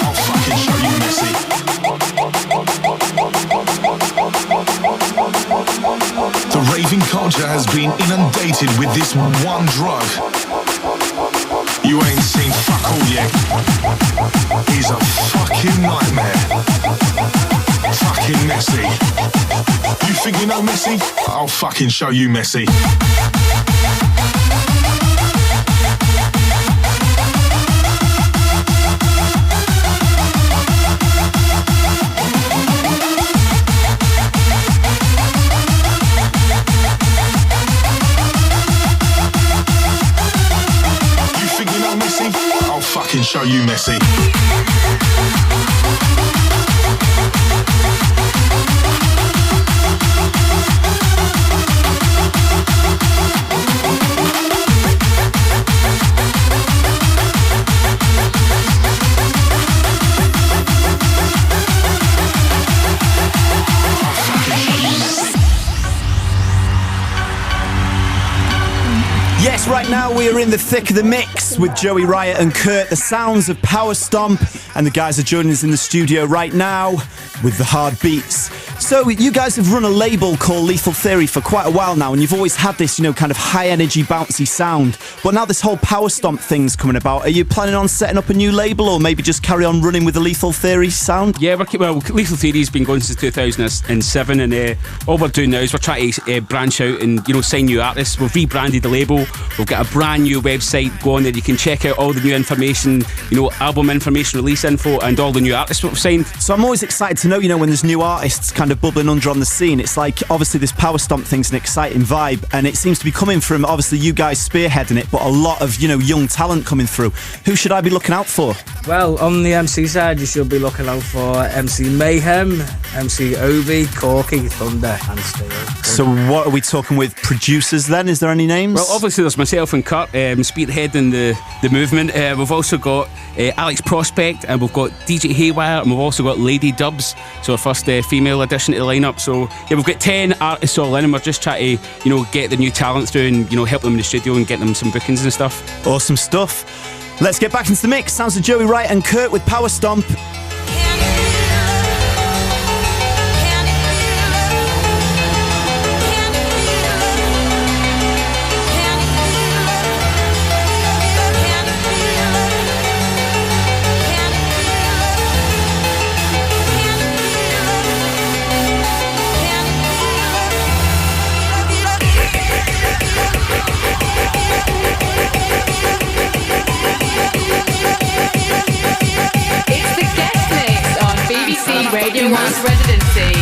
N: I'll fucking show you messy. The raving culture has been inundated with this one drug. You ain't seen fuck all yet. He's a fucking nightmare. Fucking messy. You think you know messy? I'll fucking show you messy. I'll fucking show you messy.
C: Yes, right now we are in the thick of the mix with Joey, Riot and Kurt, the sounds of Power Stomp, and the guys are joining us in the studio right now with the hard beats. So you guys have run a label called Lethal Theory for quite a while now, and you've always had this, kind of high energy, bouncy sound. But now this whole Power Stomp thing's coming about. Are you planning on setting up a new label, or maybe just carry on running with the Lethal Theory sound?
O: Yeah, Lethal Theory's been going since 2007, and all we're doing now is we're trying to branch out and sign new artists. We've rebranded the label. We've got a brand new website going there. You can check out all the new information, album information, release info, and all the new artists we've signed.
C: So I'm always excited to know, when there's new artists kind of bubbling under on the scene. It's like, obviously this Power Stomp thing's an exciting vibe, and it seems to be coming from, obviously, you guys spearheading it, but a lot of, young talent coming through. Who should I be looking out for?
I: Well, on the MC side, you should be looking out for MC Mayhem, MC Obi, Corky, Thunder, and Steel.
C: So what are we talking with producers then? Is there any names?
O: Well, obviously there's myself and Kurt spearheading the movement. We've also got Alex Prospect, and we've got DJ Haywire, and we've also got Lady Dubs, so our first female addition to the lineup. So yeah, we've got 10 artists all in, and we're just trying to get the new talent through and help them in the studio and get them some bookings and stuff.
C: Awesome stuff. Let's get back into the mix. Sounds of Joey, Riot and Kurt with Power Stomp.
R: Radio 1's Residency.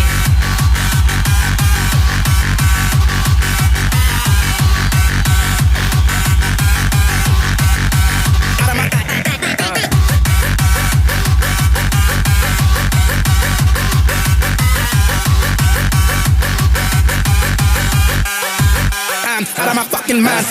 F: I'm out of my fucking mind.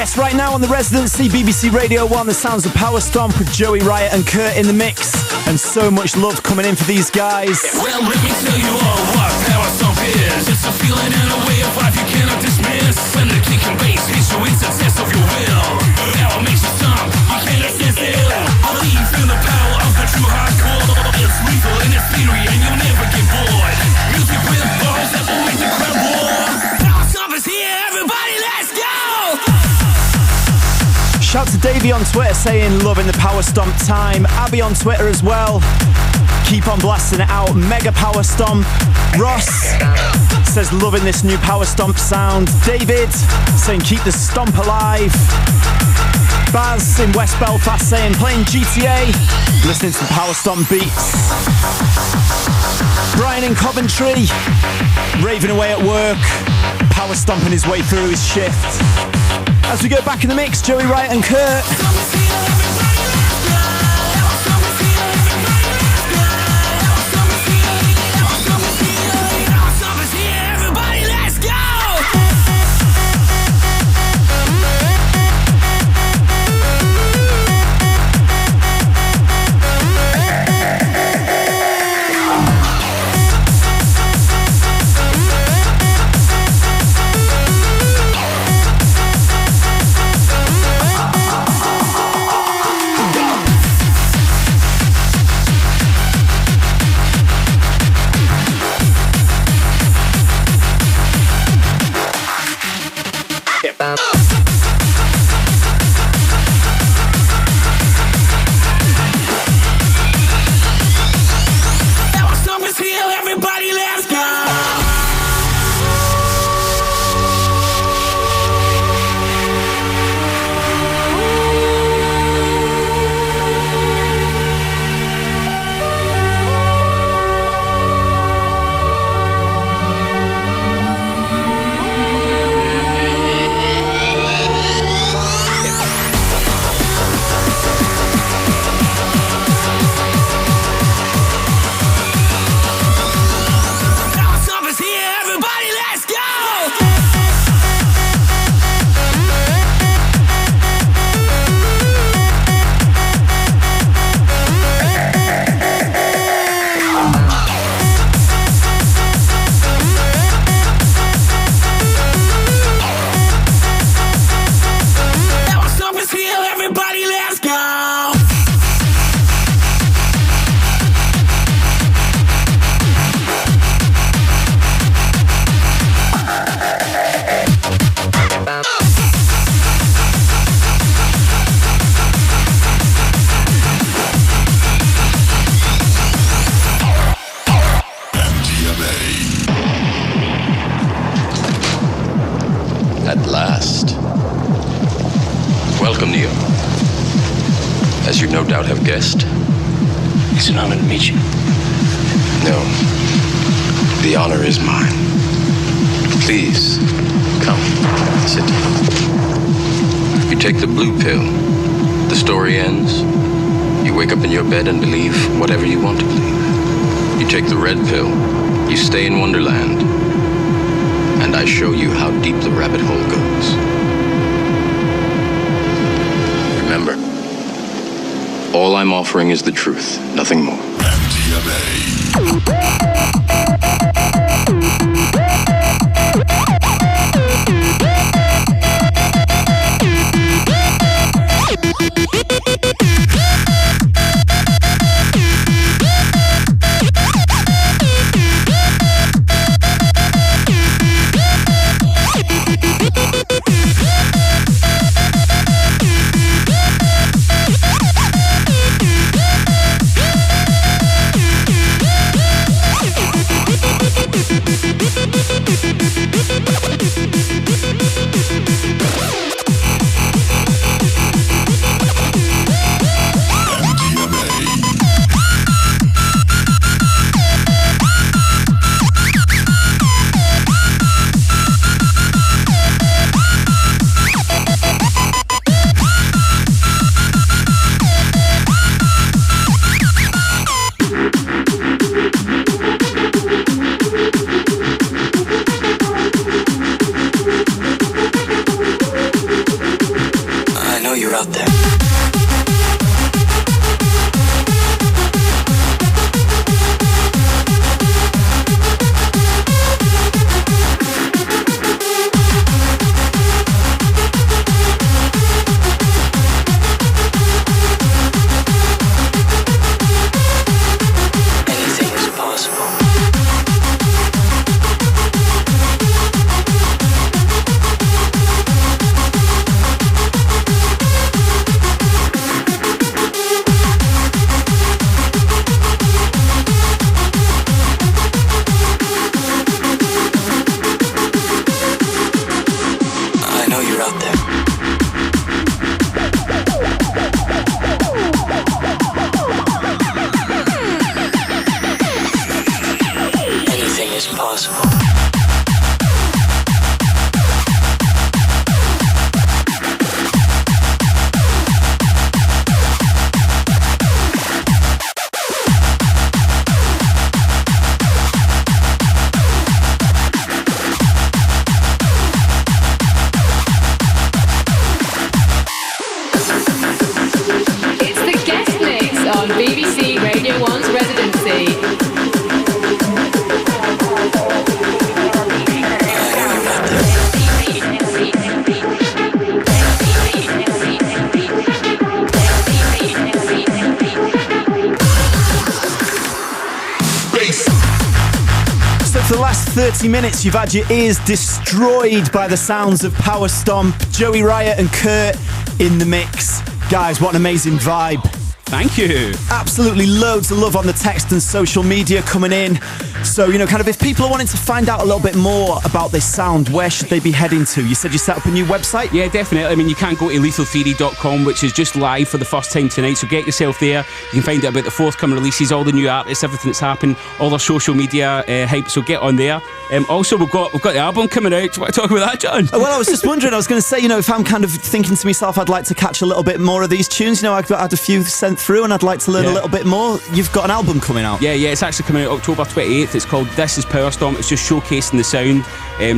C: Yes, right now on the Residency, BBC Radio 1, the sounds of Power Stomp with Joey, Riot and Kurt in the mix. And so much love coming in for these guys.
Q: Well, let me tell you all what Power Stomp is. It's a feeling and a way of life you cannot dismiss. When the kick and bass hits you, it's a test of your will. Power makes you stomp, you can't resist it. Believe in the power of the true hardcore. It's lethal in its theory and you'll never get bored. Music with bars that will make the crowd roar. Power Stomp is here, everybody, let's go!
C: Shout to Davey on Twitter saying loving the Power Stomp time. Abby on Twitter as well. Keep on blasting it out. Mega Power Stomp. Ross says loving this new Power Stomp sound. David saying keep the stomp alive. Baz in West Belfast saying playing GTA, listening to the Power Stomp beats. Brian in Coventry raving away at work, power stomping his way through his shift. As we go back in the mix, Joey, Riot and Kurt.
E: Guest.
Q: It's an honor to meet you.
E: No, the honor is mine. Please, come, sit. You take the blue pill, the story ends. You wake up in your bed and believe whatever you want to believe. You take the red pill, you stay in Wonderland, and I show you how deep the rabbit hole goes. Remember, all I'm offering is the truth, nothing more.
C: For the last 30 minutes, you've had your ears destroyed by the sounds of Power Stomp, Joey Riot and Kurt in the mix. Guys, what an amazing vibe.
O: Thank you.
C: Absolutely loads of love on the text and social media coming in. So, kind of if people are wanting to find out a little bit more about this sound, where should they be heading to? You said you set up a new website?
O: Yeah, definitely. I mean, you can go to lethaltheory.com, which is just live for the first time tonight, so get yourself there. You can find out about the forthcoming releases, all the new artists, everything that's happened, all our social media hype, so get on there. Also, we've got the album coming out. Do you want to talk about that, John?
C: Well, I was just wondering, I was going to say, if I'm kind of thinking to myself, I'd like to catch a little bit more of these tunes. I've had a few sent through and I'd like to learn a little bit more. You've got an album coming out.
O: Yeah, it's actually coming out October 28th. It's called This Is Power Stomp. It's just showcasing the sound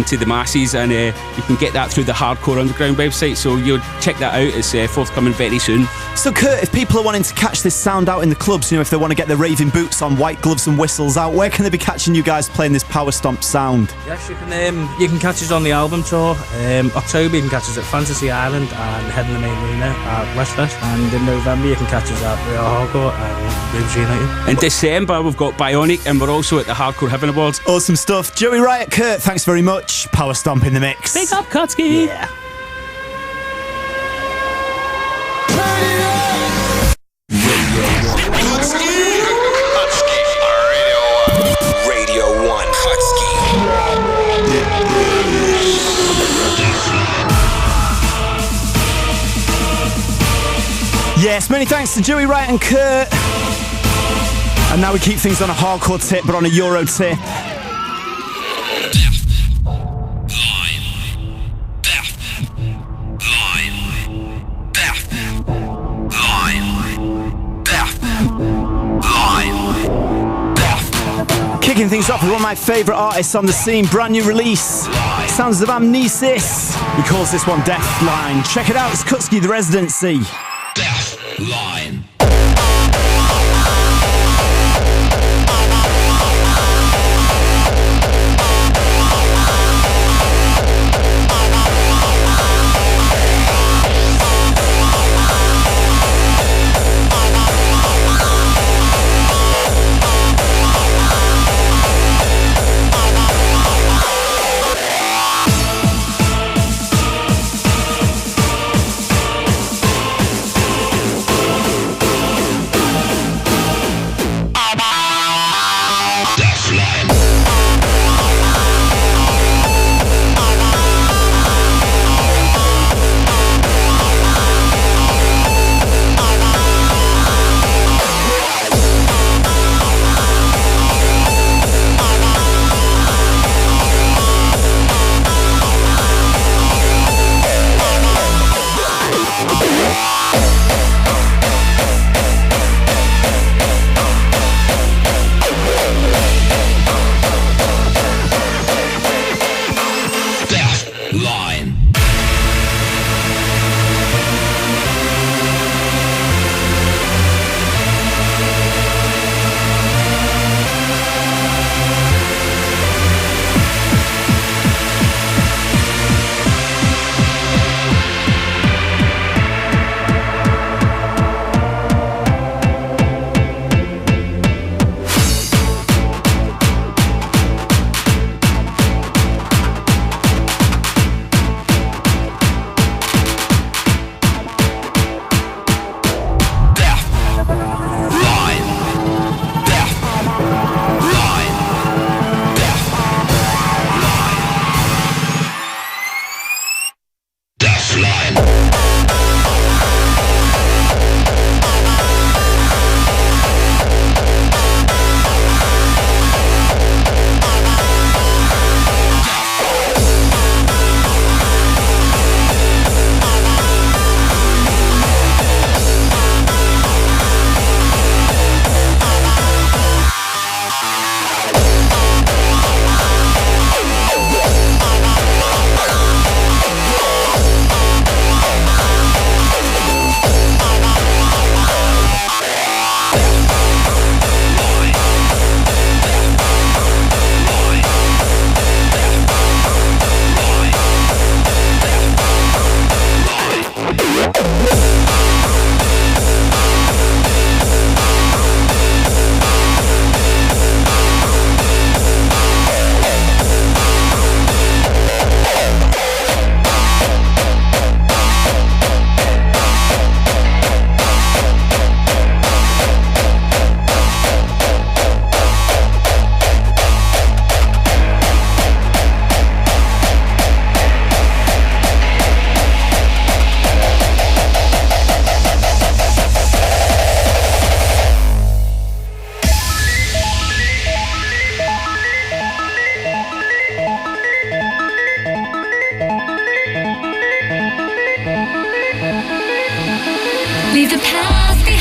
O: to the masses, and you can get that through the Hardcore Underground website, so you'll check that out. It's forthcoming very soon.
C: So Kurt, if people are wanting to catch this sound out in the clubs, if they want to get their raving boots on, white gloves and whistles out, where can they be catching you guys playing this Power Stomp sound?
I: Yes, you can catch us on the album tour. October you can catch us at Fantasy Island and Head in the Main Arena at Westfest, and in November you can catch us at We Are Hardcore and Rooms United.
O: In December we've got Bionic, and we're also at the Hardcore Heaven Awards.
C: Awesome stuff. Joey Riot, Kurt, thanks very much. Power Stomp in the mix.
O: Big up, Kutski.
C: Yeah.
D: Radio 1. Kutski.
C: Yes, many thanks to Joey Riot and Kurt. And now we keep things on a hardcore tip, but on a Euro tip. Kicking things off with one of my favourite artists on the scene, brand new release, Sounds of Amnesis. He calls this one Deathline. Check it out, it's Kutski, The Residency.
D: Deathline.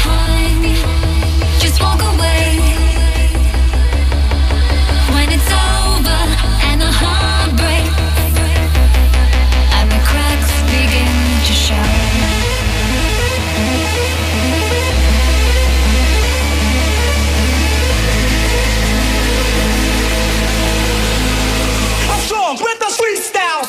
S: behind. Just walk away. When it's over and the heart breaks and the cracks begin to show.
H: I'm strong with the street style.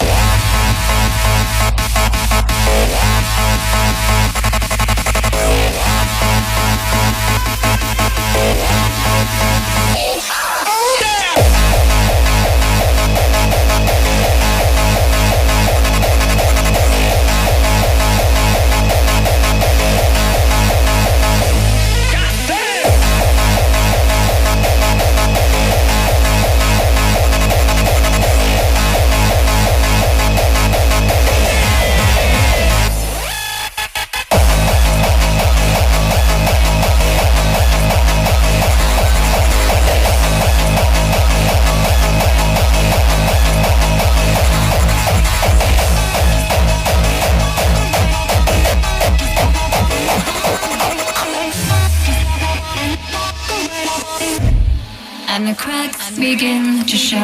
S: And the cracks begin to show.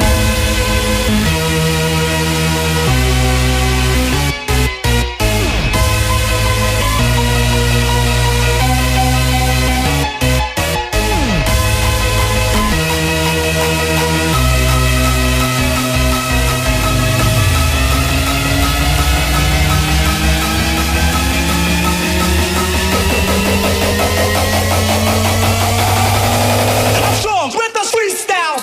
H: I'm strong with the street style.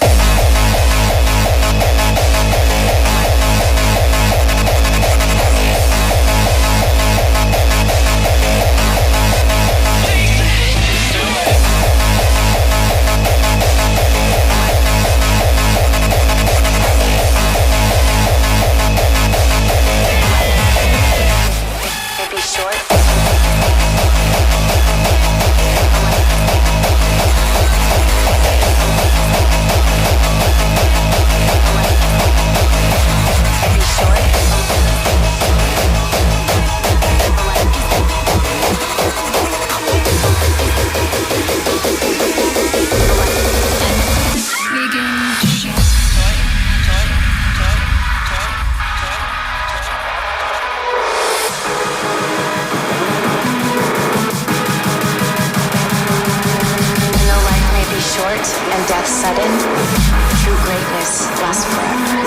S: Maybe short. And death sudden, true greatness lasts forever.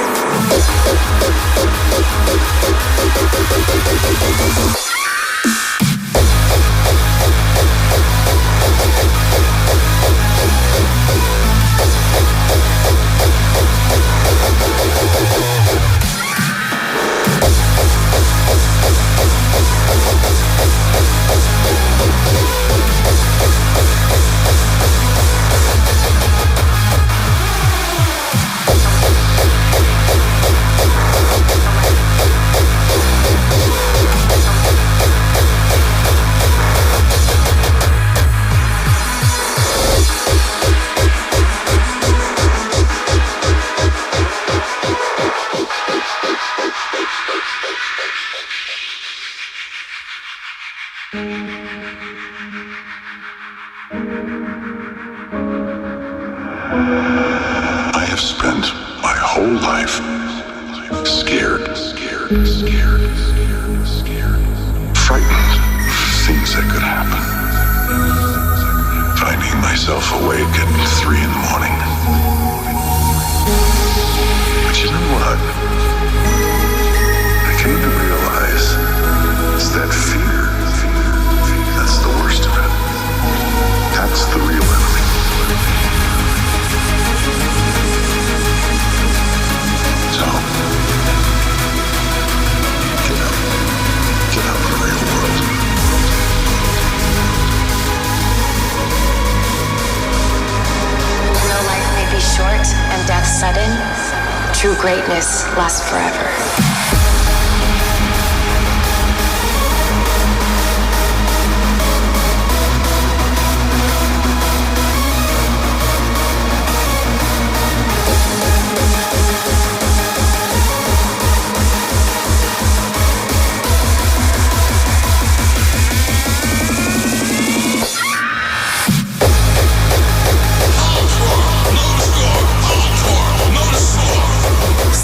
P: I have spent my whole life scared, frightened of things that could happen. Finding myself awake at 3 a.m. But you know what? I came to realize is that fear, that's the worst of it. That's the real enemy. So, get out in the real world.
S: Though life may be short and death sudden, true greatness lasts forever.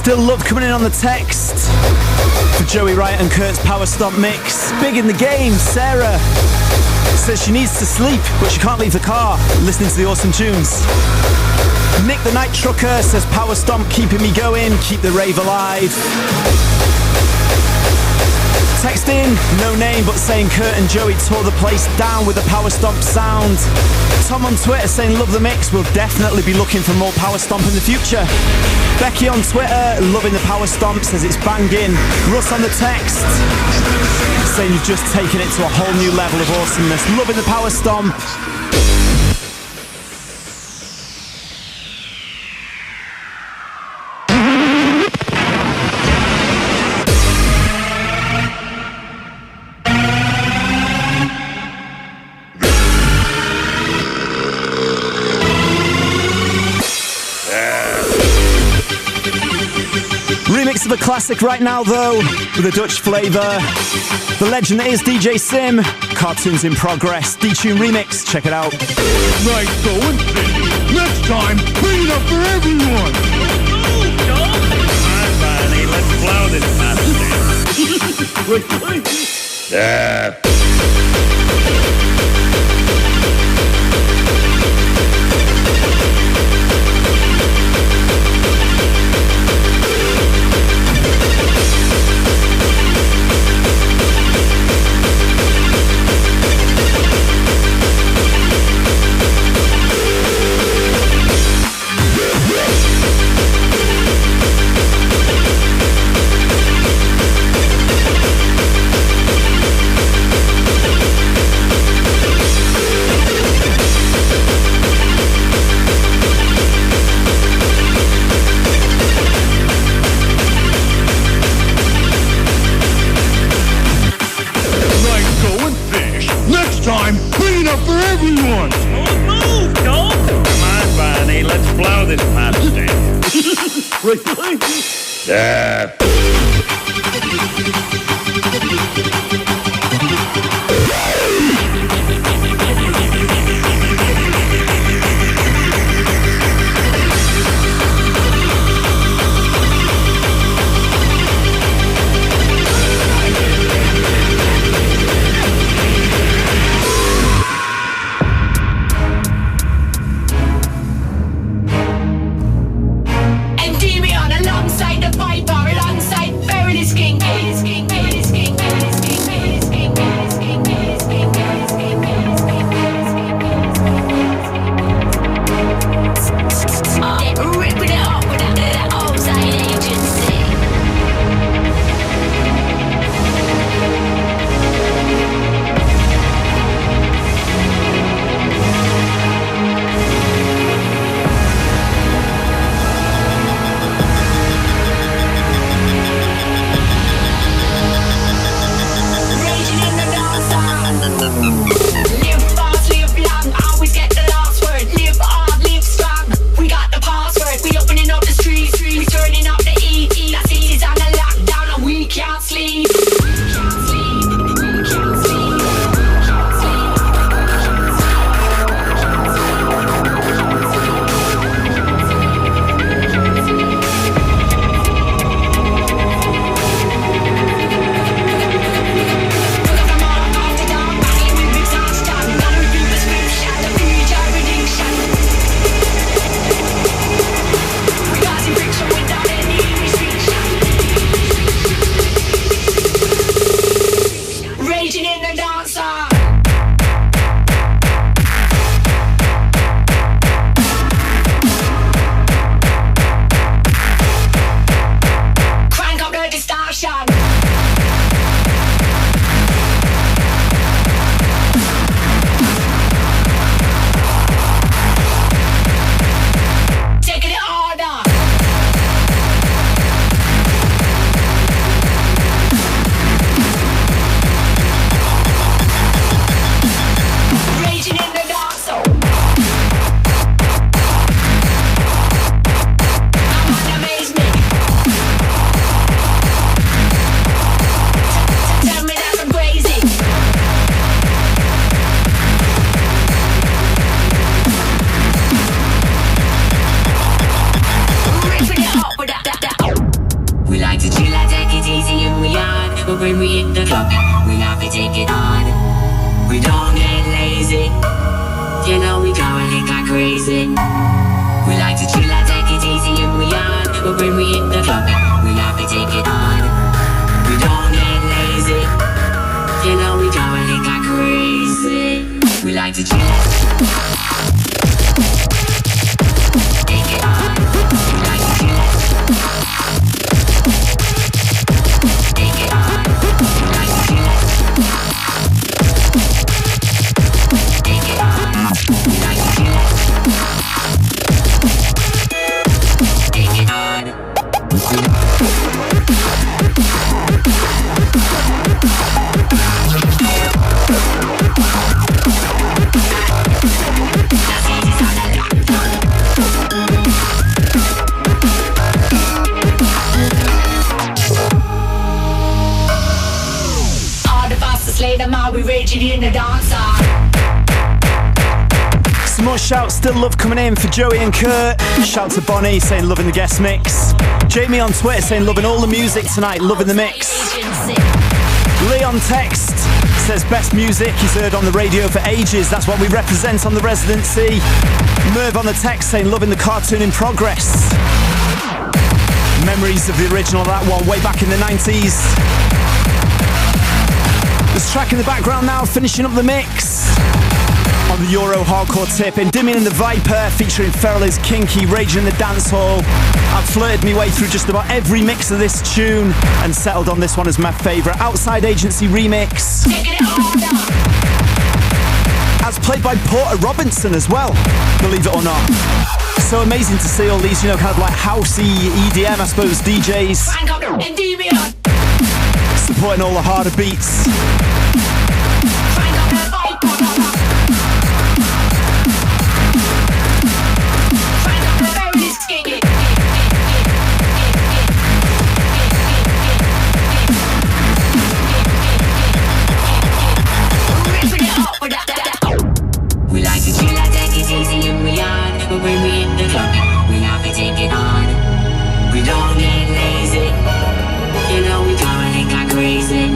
C: Still love coming in on the text for Joey Riot and Kurt's Power Stomp mix. Big in the game, Sarah says she needs to sleep, but she can't leave the car listening to the awesome tunes. Nick the Night Trucker says Power Stomp keeping me going, keep the rave alive. Text in, no name, but saying Kurt and Joey tore the place down with the Power Stomp sound. Tom on Twitter saying love the mix, we'll definitely be looking for more Power Stomp in the future. Becky on Twitter, loving the Power Stomp, says it's banging. Russ on the text, saying you've just taken it to a whole new level of awesomeness. Loving the Power Stomp. Remix of a classic right now though, with a Dutch flavour. The legend that is DJ Sim. Cartoons in progress. D-Tune remix. Check it out.
N: Nice going. Next time, bring it up for everyone.
T: Finally, let's blow this nonsense.
N: Time, bring it up for everyone.
T: Move, dog. Come on, Barney, let's blow this nonsense.
F: Alongside the piper, alongside Baron is king. club, we have to take it on. We don't get lazy, you know we going it like crazy. We like to chill and take it easy and we on. But when we hit the club, we have to take it on. We don't get lazy, you know we going it like crazy. We like to chill. Take it on. We like to chill. Take it on. We like to chill. Take it on. We like to chill. Take it on. Slay them out, we raging in the dance hall.
C: Some more shouts, still love coming in for Joey and Kurt. Shout to Bonnie saying loving the guest mix. Jamie on Twitter saying loving all the music tonight, loving the mix. Leon text says best music he's heard on the radio for ages, that's what we represent on the Residency. Merv on the text saying loving the cartoon in progress. Memories of the original, that one way back in the 90s. This track in the background now, finishing up the mix on the Euro hardcore tip. Endymion and the Viper featuring Feral is Kinky, Raging in the Dance Hall. I've flirted my way through just about every mix of this tune and settled on this one as my favourite. Outside Agency remix. As played by Porter Robinson as well, believe it or not. So amazing to see all these, you know, kind of like housey EDM, I suppose, DJs. Supporting all the harder beats.
F: We like to chill and take it easy and we on. But when we hit the club, we have to take it on. We don't get lazy, you know we going it like crazy.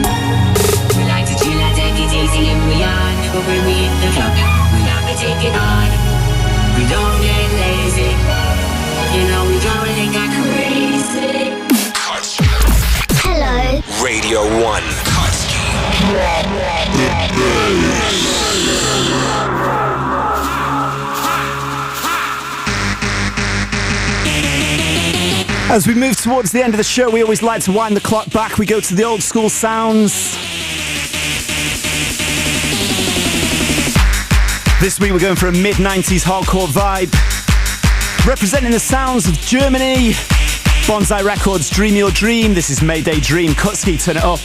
F: We like to chill and take it easy and we on. But when we hit the club, we have to take it on. We don't get lazy, you know we going it like crazy.
U: Hello.
V: Radio 1.
C: As we move towards the end of the show, we always like to wind the clock back. We go to the old school sounds. This week we're going for a mid-90s hardcore vibe. Representing the sounds of Germany, Bonsai Records, Dream Your Dream. This is Mayday Dream. Kutski, turn it up.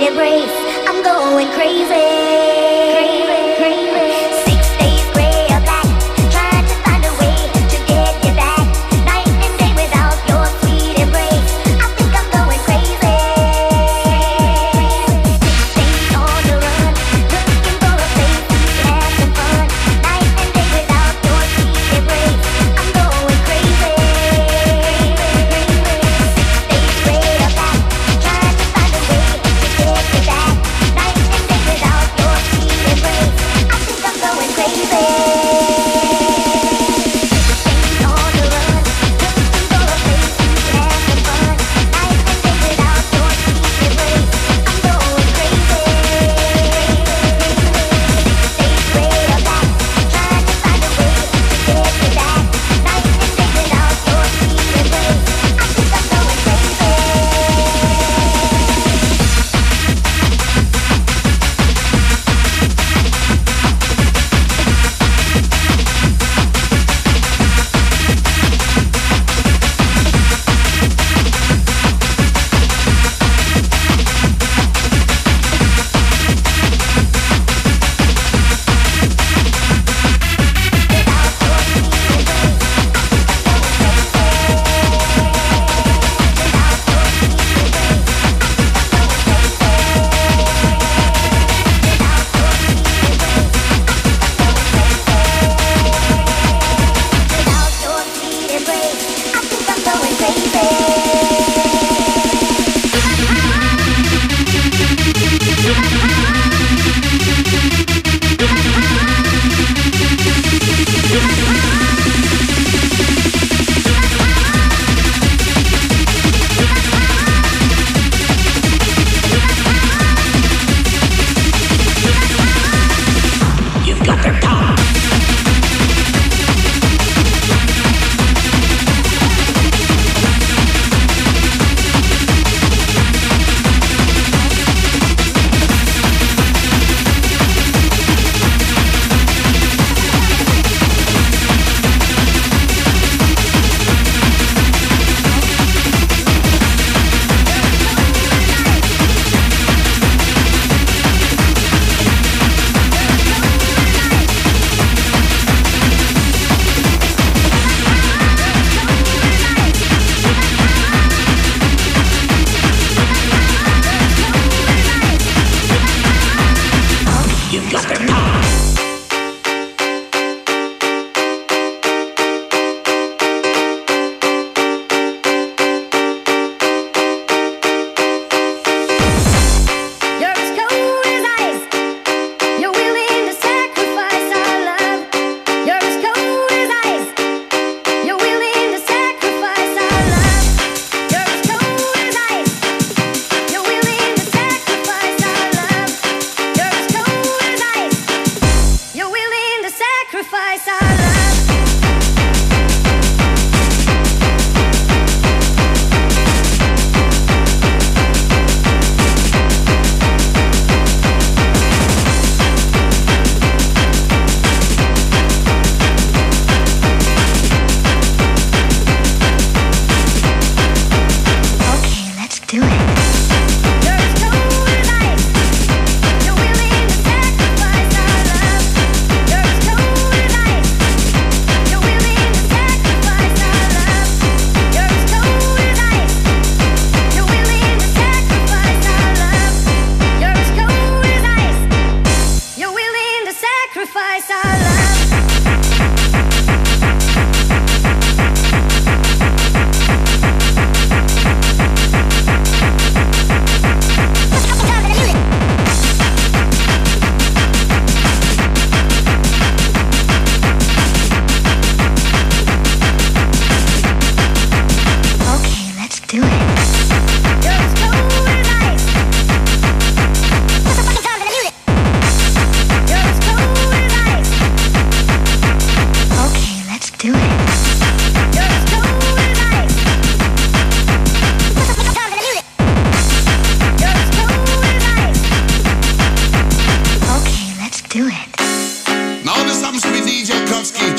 S: sweet embrace. I'm going crazy. 6 days gray or black, trying to find a way to get you back. Night and day without your sweet embrace. I think I'm going crazy. 6 days on the run, looking for a place to have some fun. Night and day without your sweet embrace. I'm going crazy. 6 days gray or black, trying to find a way to get you back. Night and day without your sweet embrace. I think I'm going crazy. 6 days on the run, looking for a place to have some fun. Night and day without your sweet embrace. I'm going crazy. 6 days gray or black, trying to find a way to get you back. Night and day without your sweet embrace. I think I'm going crazy.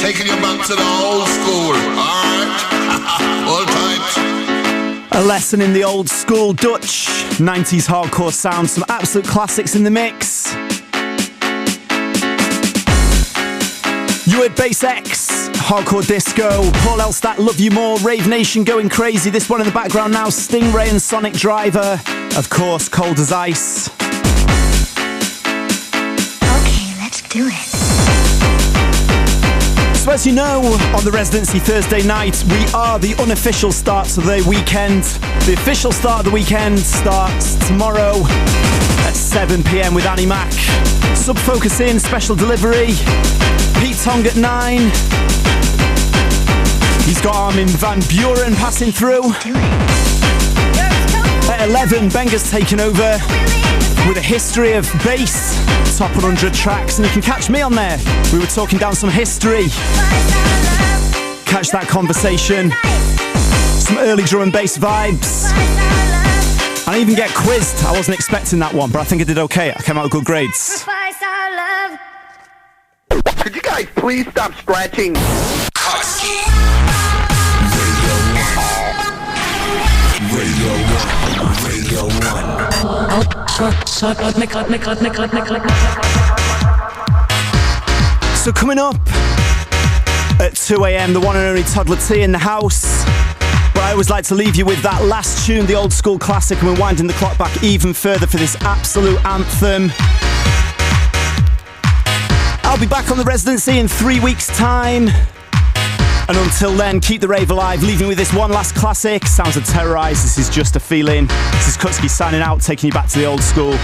D: taking you back to the old school. Alright? Hold tight.
C: A lesson in the old school Dutch 90s hardcore sound, some absolute classics in the mix. You heard Bass X, Hardcore Disco, Paul Elstat, Love You More, Rave Nation Going Crazy. This one in the background now, Stingray and Sonic Driver. Of course, Cold as Ice.
S: Okay, let's do it.
C: So as you know, on the Residency Thursday night, we are the unofficial start to the weekend. The official start of the weekend starts tomorrow at 7 p.m. with Annie Mac. Subfocus in, special delivery. Pete Tong at 9. He's got Armin van Buren passing through. At 11, Benga's taken over with a history of bass, top 100 tracks, and you can catch me on there. We were talking down some history. Catch that conversation. Some early drum and bass vibes. And I even get quizzed. I wasn't expecting that one, but I think I did okay. I came out with good grades.
G: Could you guys please stop scratching?
Q: Kutski. Radio 1.
C: So coming up at 2 a.m, the one and only Toddler T in the house. But I always like to leave you with that last tune, the old school classic, and we're winding the clock back even further for this absolute anthem. I'll be back on the Residency in 3 weeks' time. And until then, keep the rave alive, leaving with this one last classic. Sounds of Terrorize, this is Just a Feeling. This is Kutski signing out, taking you back to the old school.